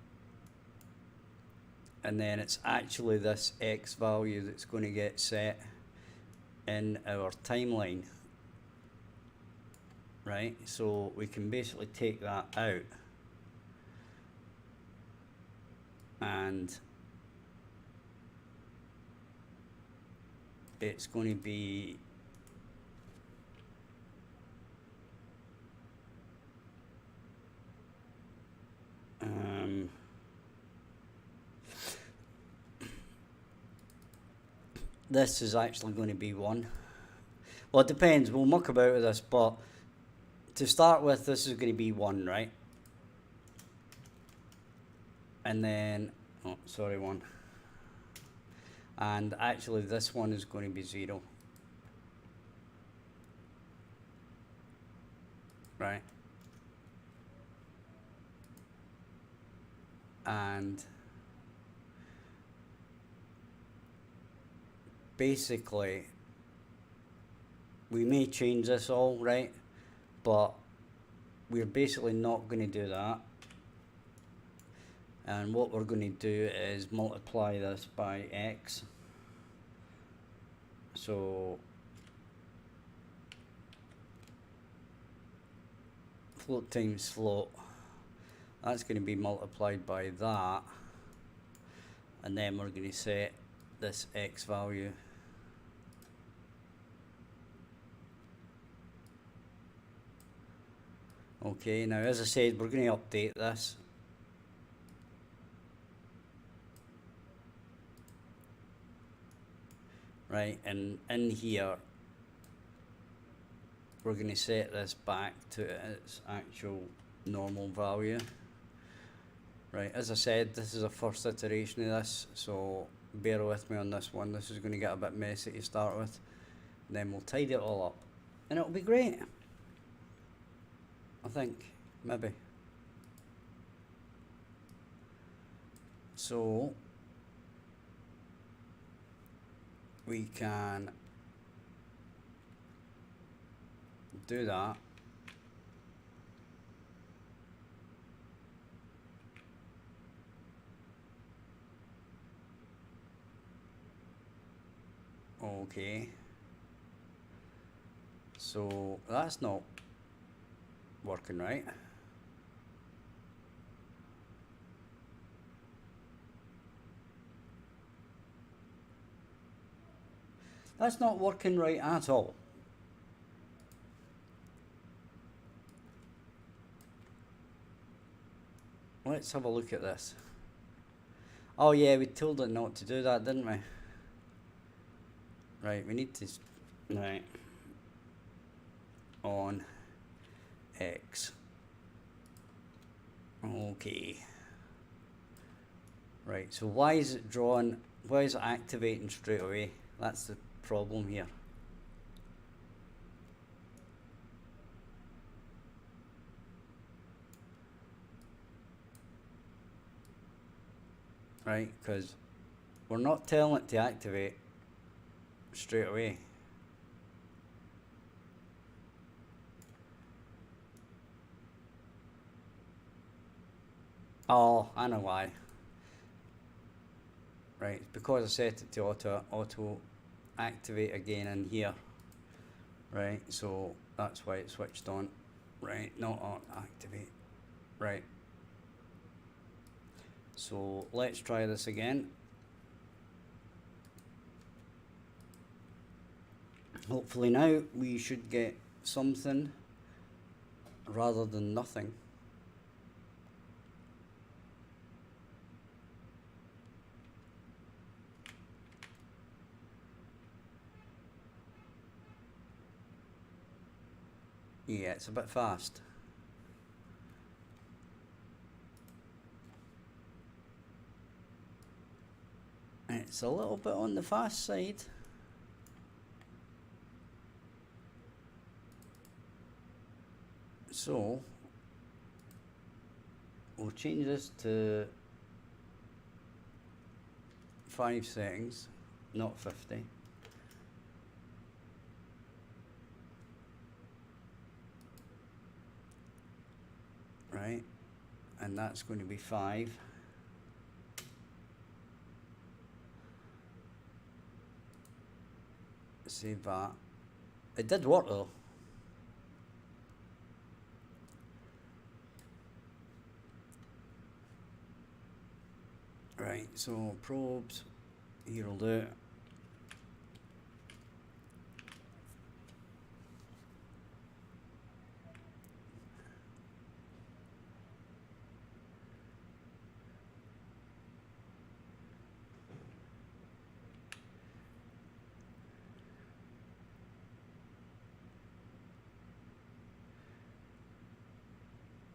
And then it's actually this X value that's going to get set in our timeline, right? So we can basically take that out and it's going to be this is actually going to be 1. Well, it depends. We'll muck about with this, but to start with, this is going to be 1, right? And then, oh, sorry, 1. And actually, this one is going to be 0. Right? And basically, we may change this all, right? But we're basically not going to do that. And what we're going to do is multiply this by X. So float times float, that's going to be multiplied by that, and then we're going to set this X value. Okay, now as I said, we're going to update this. Right, and in here, we're going to set this back to its actual normal value. Right, as I said, this is a first iteration of this, so bear with me on this one. This is going to get a bit messy to start with. Then we'll tidy it all up, and it'll be great. I think, maybe. So we can do that. Okay. So that's not working right. That's not working right at all. Let's have a look at this. Oh yeah, we told it not to do that, didn't we? Right, we need to, right, on X. Okay. Right, so why is it drawn, why is it activating straight away? That's the problem here. Right, because we're not telling it to activate straight away. Oh, I know why. Right, because I set it to auto activate again in here. Right, so that's why it switched on. Right, not on activate. Right. So let's try this again. Hopefully now we should get something rather than nothing. Yeah, it's a bit fast. It's a little bit on the fast side. So we'll change this to 5 seconds, not 50. Right, and that's going to be 5. Save that. It did work though. Right, so probes, here'll do it.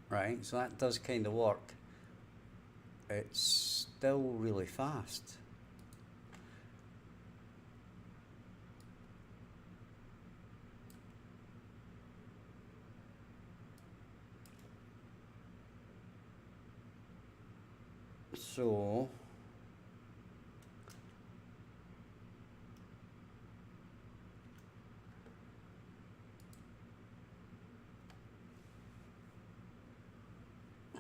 Right, so that does kind of work. It's still really fast. So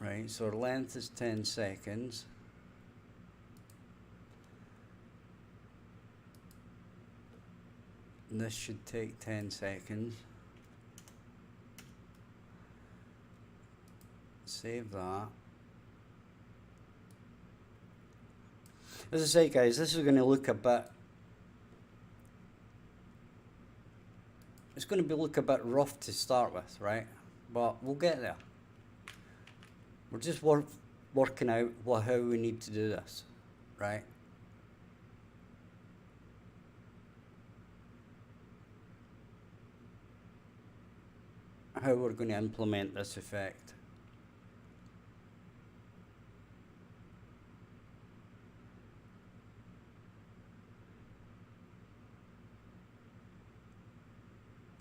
right, so our length is 10 seconds. And this should take 10 seconds. Save that. As I say, guys, this is going to look a bit, it's going to look a bit rough to start with, right? But we'll get there. We're just working out how we need to do this, right? How we're going to implement this effect.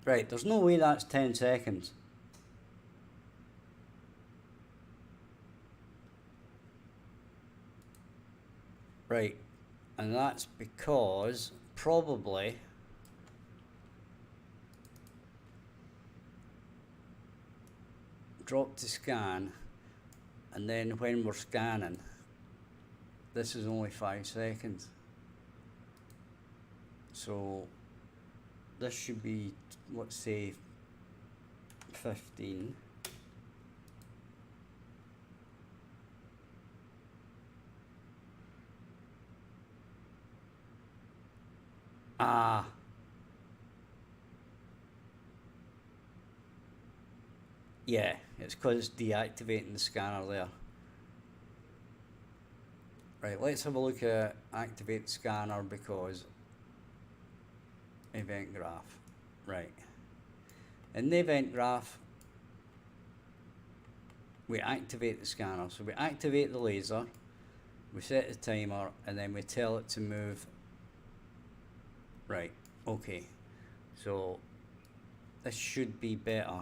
Right, there's no way that's 10 seconds. Right, and that's because probably drop to scan, and then when we're scanning, this is only 5 seconds. So this should be, let's say, 15. Ah. Yeah, it's because it's deactivating the scanner there. Right, let's have a look at activate scanner because event graph. Right. In the event graph, we activate the scanner. So we activate the laser, we set the timer, and then we tell it to move. Right, okay. So this should be better.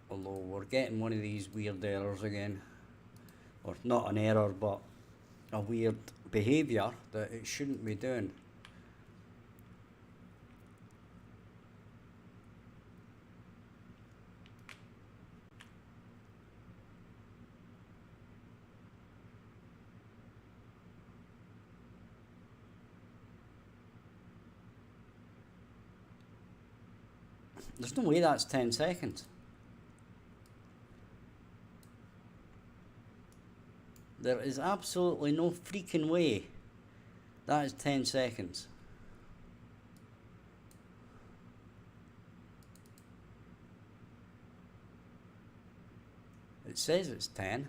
Although we're getting one of these weird errors again. Or not an error, but a weird behavior that it shouldn't be doing. There's no way that's 10 seconds. There is absolutely no freaking way that is 10 seconds. It says it's 10.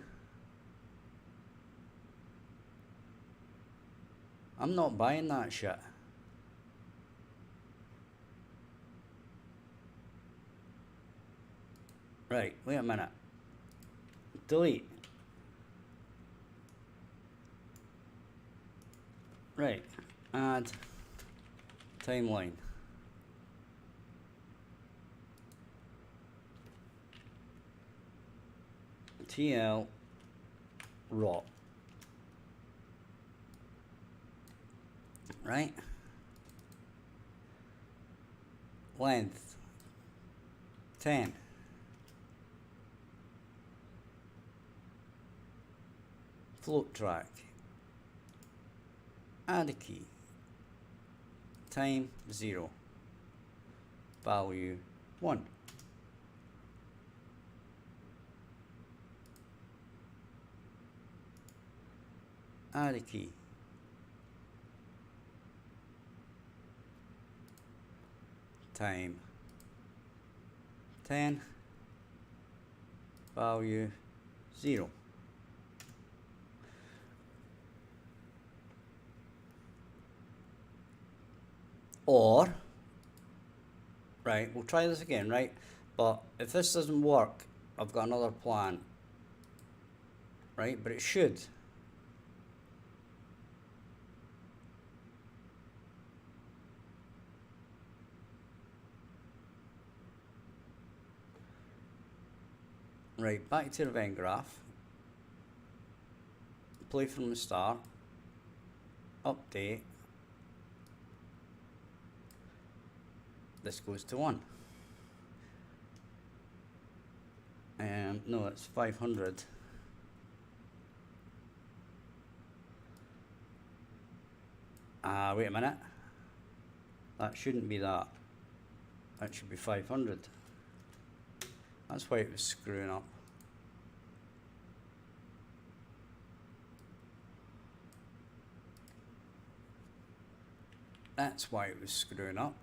I'm not buying that shit. Right, wait a minute. Delete. Right, add timeline. TL raw. Right? Length 10. Float track. Add a key. Time 0. Value 1. Add a key. Time 10. Value 0. Or, right, we'll try this again, right? But if this doesn't work, I've got another plan, right? But it should. Right, back to the event graph. Play from the start. Update. This goes to 1. No, it's 500. Wait a minute. That shouldn't be that. That should be 500. That's why it was screwing up. That's why it was screwing up.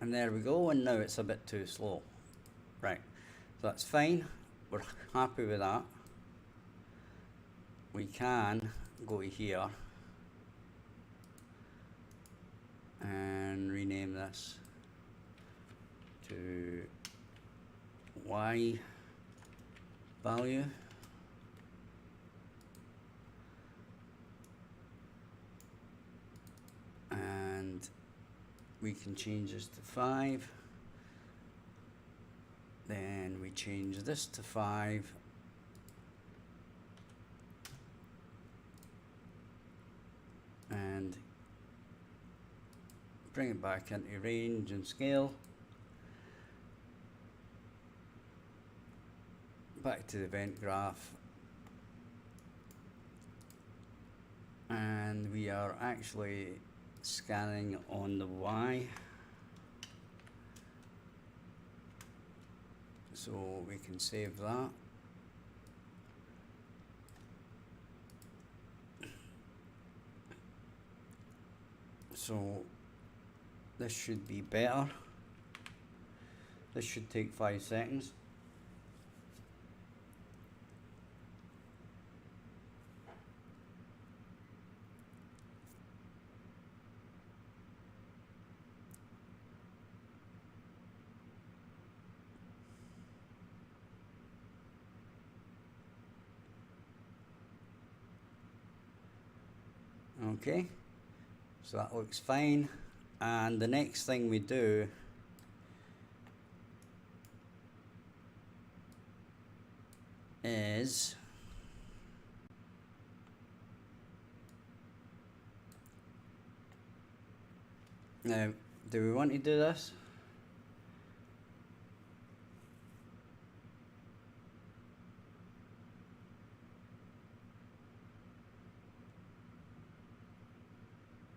And there we go, and now it's a bit too slow. Right, so that's fine. We're happy with that. We can go to here and rename this to Y value. And we can change this to 5. Then we change this to 5. And bring it back into range and scale. Back to the event graph. And we are actually scanning on the Y. So we can save that. So this should be better. This should take 5 seconds. Okay, so that looks fine. And the next thing we do is now, do we want to do this?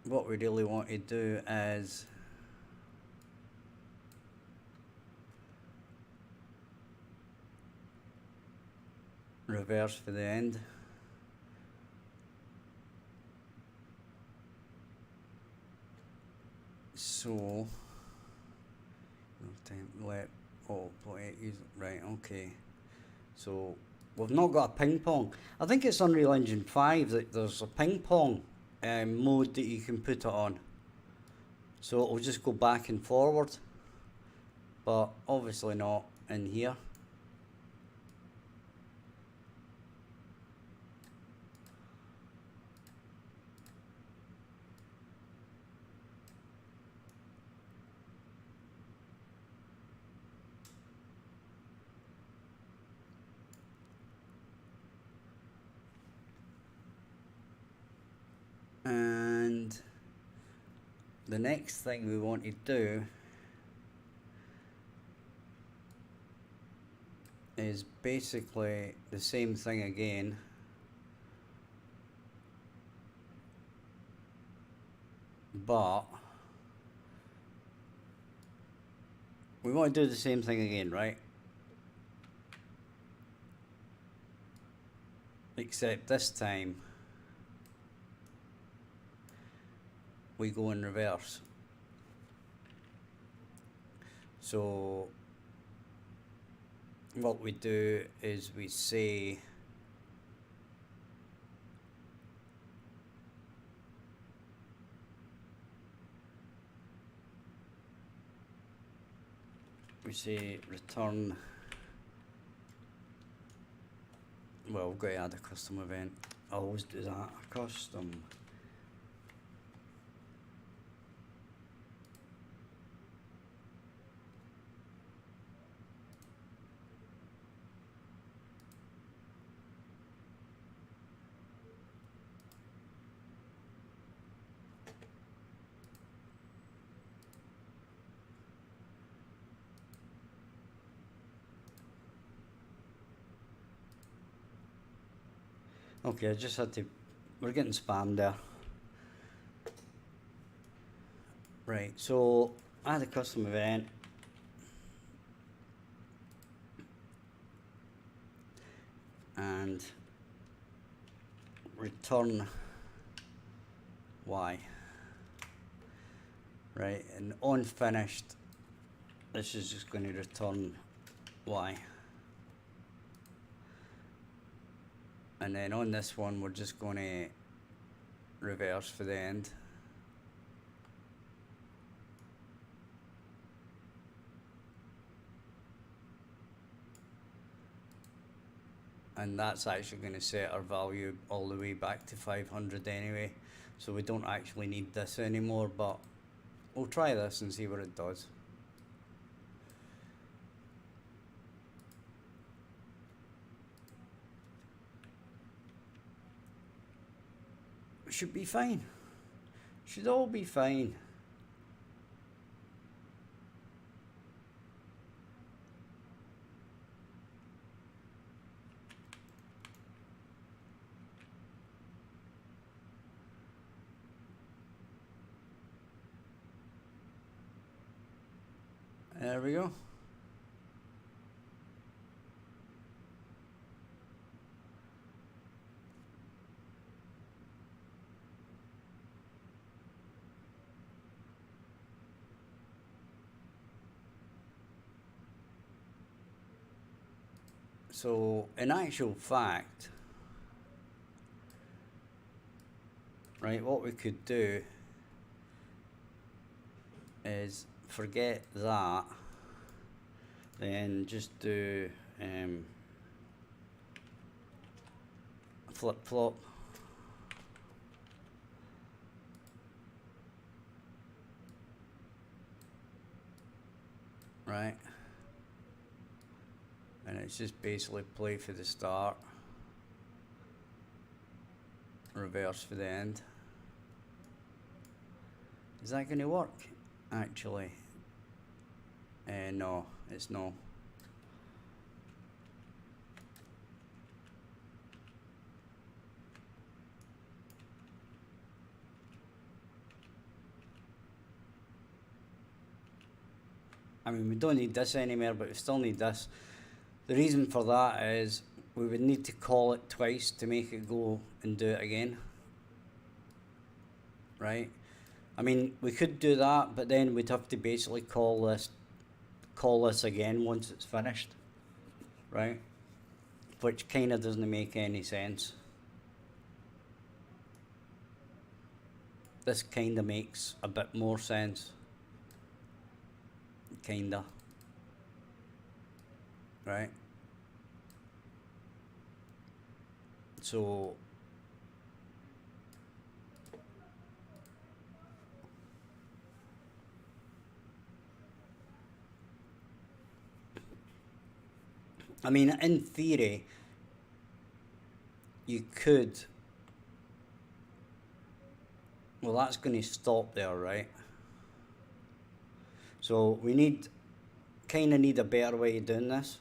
What we really want to do is reverse for the end. so let right, okay. So we've not got a ping pong. I think it's Unreal Engine 5 that there's a ping pong mode that you can put it on. So it'll just go back and forward, but obviously not in here. And the next thing we want to do is basically the same thing again, but we want to do the same thing again, right? Except this time we go in reverse. So what we do is we say return, well, we've got to add a custom event. I always do that, a custom. Okay, I just had to, we're getting spammed there. Right, so add a custom event. And return Y. Right, and on finished, this is just going to return Y. And then on this one, we're just going to reverse for the end. And that's actually going to set our value all the way back to 500 anyway. So we don't actually need this anymore, but we'll try this and see what it does. Should be fine. Should all be fine. There we go. So in actual fact, right, what we could do is forget that, then just do flip-flop. Right, and it's just basically play for the start, reverse for the end. Is that going to work? Actually, no, it's no. I mean, we don't need this anymore, but we still need this. The reason for that is we would need to call it twice to make it go and do it again. Right? I mean, we could do that, but then we'd have to basically call this again once it's finished, right? Which kind of doesn't make any sense. This kind of makes a bit more sense. Kinda. Right? So I mean, in theory, you could. Well, that's going to stop there, right? So we kind of need a better way of doing this.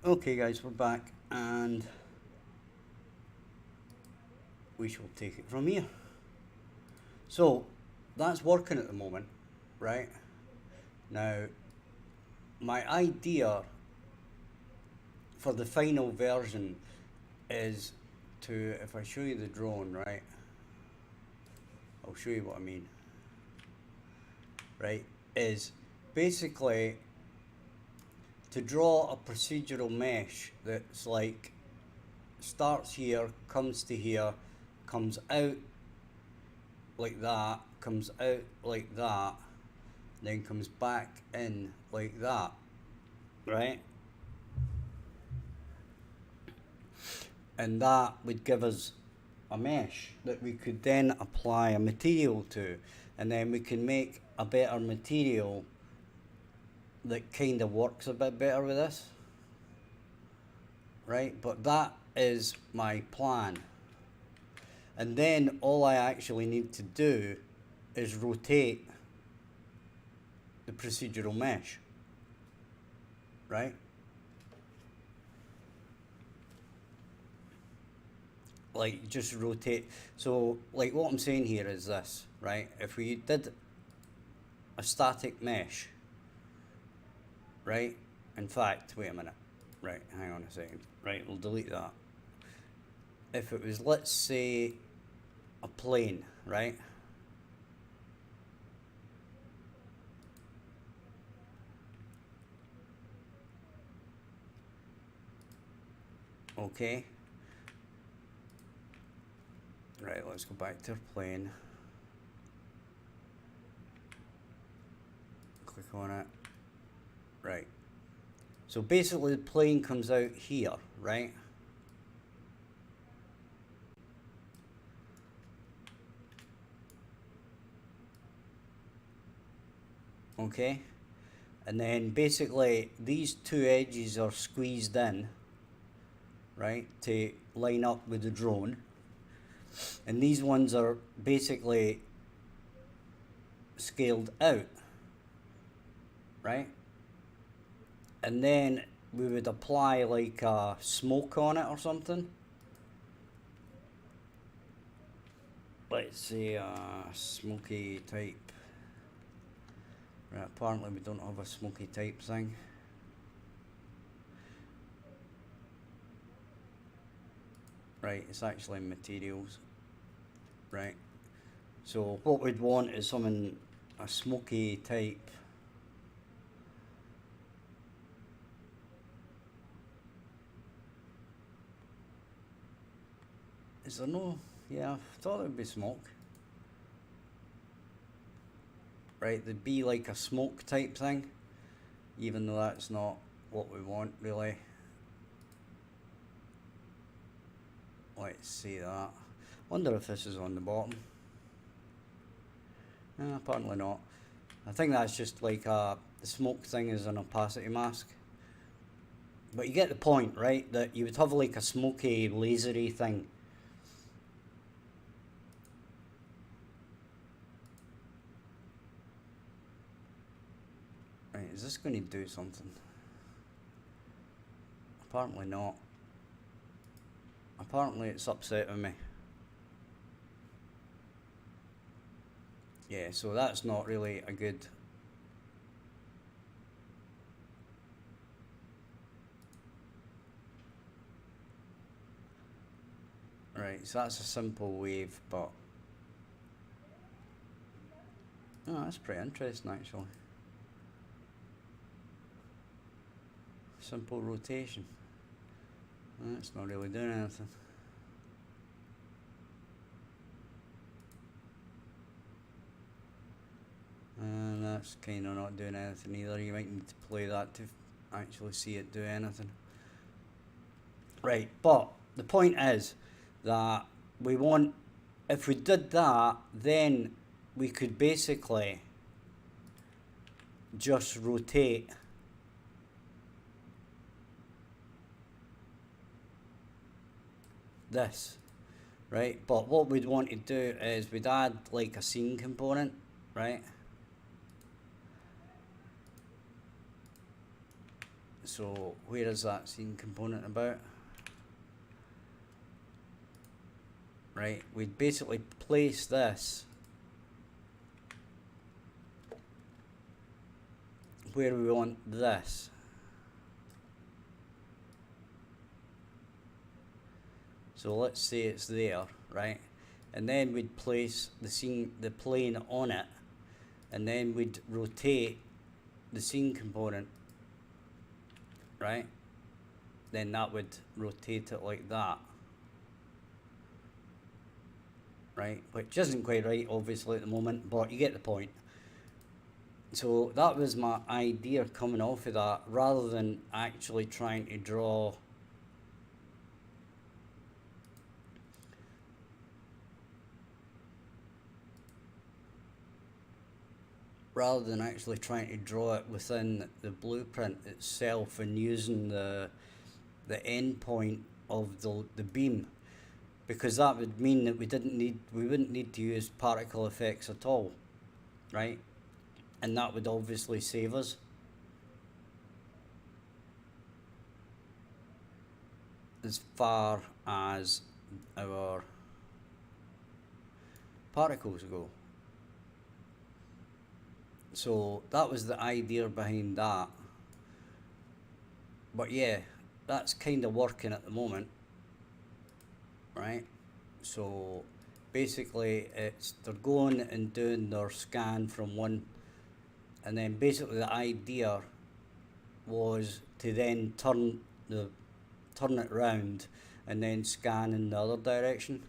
Okay, guys, we're back, and we shall take it from here. So that's working at the moment, right? Now, my idea for the final version is to, if I show you the drone, right? I'll show you what I mean. right, is basically to draw a procedural mesh that's like starts here, comes to here, comes out like that, comes out like that, then comes back in like that, right? And that would give us a mesh that we could then apply a material to, and then we can make a better material that kind of works a bit better with this, right? But that is my plan. And then all I actually need to do is rotate the procedural mesh, right? Like just rotate. So like what I'm saying here is this, right? If we did a static mesh, right? In fact, wait a minute. Right, hang on a second. Right, we'll delete that. If it was, let's say, a plane, right? Okay. Right, let's go back to our plane. Click on it. Right. So basically the plane comes out here, right? Okay. And then basically these two edges are squeezed in, right, to line up with the drone. And these ones are basically scaled out, right? And then we would apply like a smoke on it or something. Let's say a smoky type. Right, apparently we don't have a smoky type thing. Right, it's actually materials. Right. So what we'd want is something, a smoky type. Is there no? Yeah, I thought it would be smoke. Right, there'd be like a smoke type thing, even though that's not what we want really. Let's see that. Wonder if this is on the bottom. No, apparently not. I think that's just like the smoke thing is an opacity mask. But you get the point, right? That you would have like a smoky, lasery thing. Right, is this going to do something? Apparently not. Apparently it's upsetting me. Yeah, so that's not really a good... Right, so that's a simple wave, but... Oh, that's pretty interesting actually. Simple rotation. That's not really doing anything. And that's kind of not doing anything either. You might need to play that to actually see it do anything. Right, but the point is that we want, if we did that, then we could basically just rotate this, right? But what we'd want to do is we'd add like a scene component, right? So where is that scene component about? Right, we'd basically place this where we want this. So let's say it's there, right? And then we'd place the plane on it, and then we'd rotate the scene component, right? Then that would rotate it like that, right? Which isn't quite right, obviously, at the moment, but you get the point. So that was my idea coming off of that, rather than actually trying to draw it within the blueprint itself and using the endpoint of the beam, because that would mean that we wouldn't need to use particle effects at all, right? And that would obviously save us. As far as our particles go. So that was the idea behind that. But yeah, that's kind of working at the moment, right? So basically they're going and doing their scan from one, and then basically the idea was to then turn it round and then scan in the other direction.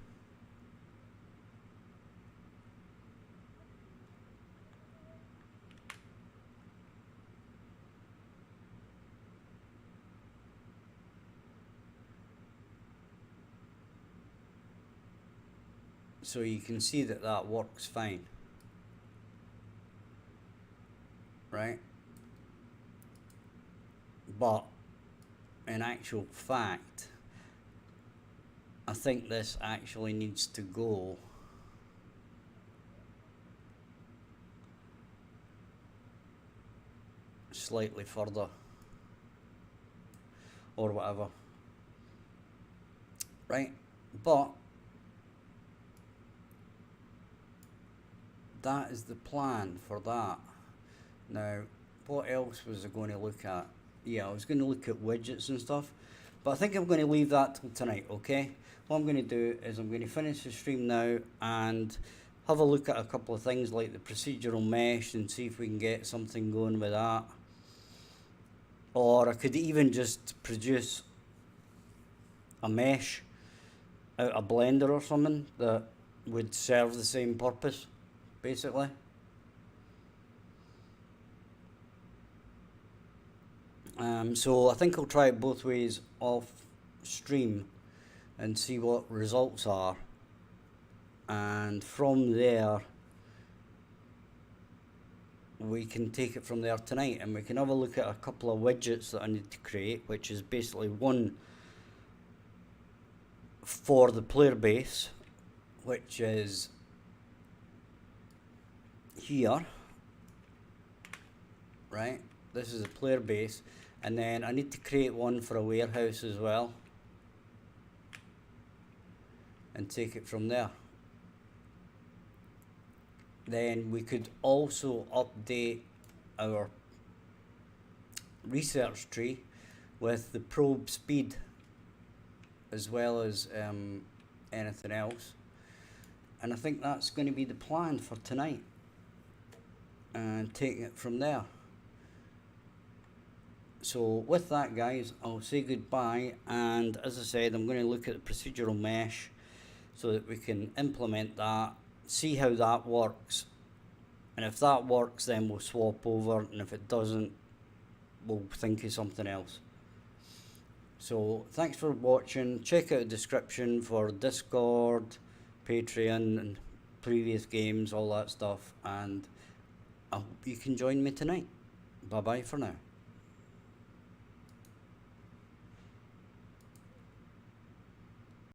So you can see that works fine, right? But in actual fact, I think this actually needs to go slightly further or whatever, right? But that is the plan for that. Now, what else was I going to look at? Yeah, I was going to look at widgets and stuff, but I think I'm going to leave that till tonight, okay? What I'm going to do is I'm going to finish the stream now and have a look at a couple of things like the procedural mesh and see if we can get something going with that. Or I could even just produce a mesh out of Blender or something that would serve the same purpose, basically. So I think I'll try it both ways off stream and see what results are, and from there we can take it from there tonight, and we can have a look at a couple of widgets that I need to create, which is basically one for the player base, which is here, right? This is a player base, and then I need to create one for a warehouse as well and take it from there. Then we could also update our research tree with the probe speed as well as anything else, and I think that's going to be the plan for tonight, and taking it from there. So with that, guys, I'll say goodbye, and as I said, I'm going to look at the procedural mesh so that we can implement that, see how that works, and if that works then we'll swap over, and if it doesn't we'll think of something else. So thanks for watching. Check out the description for Discord, Patreon and previous games, all that stuff, and I hope you can join me tonight. Bye bye for now.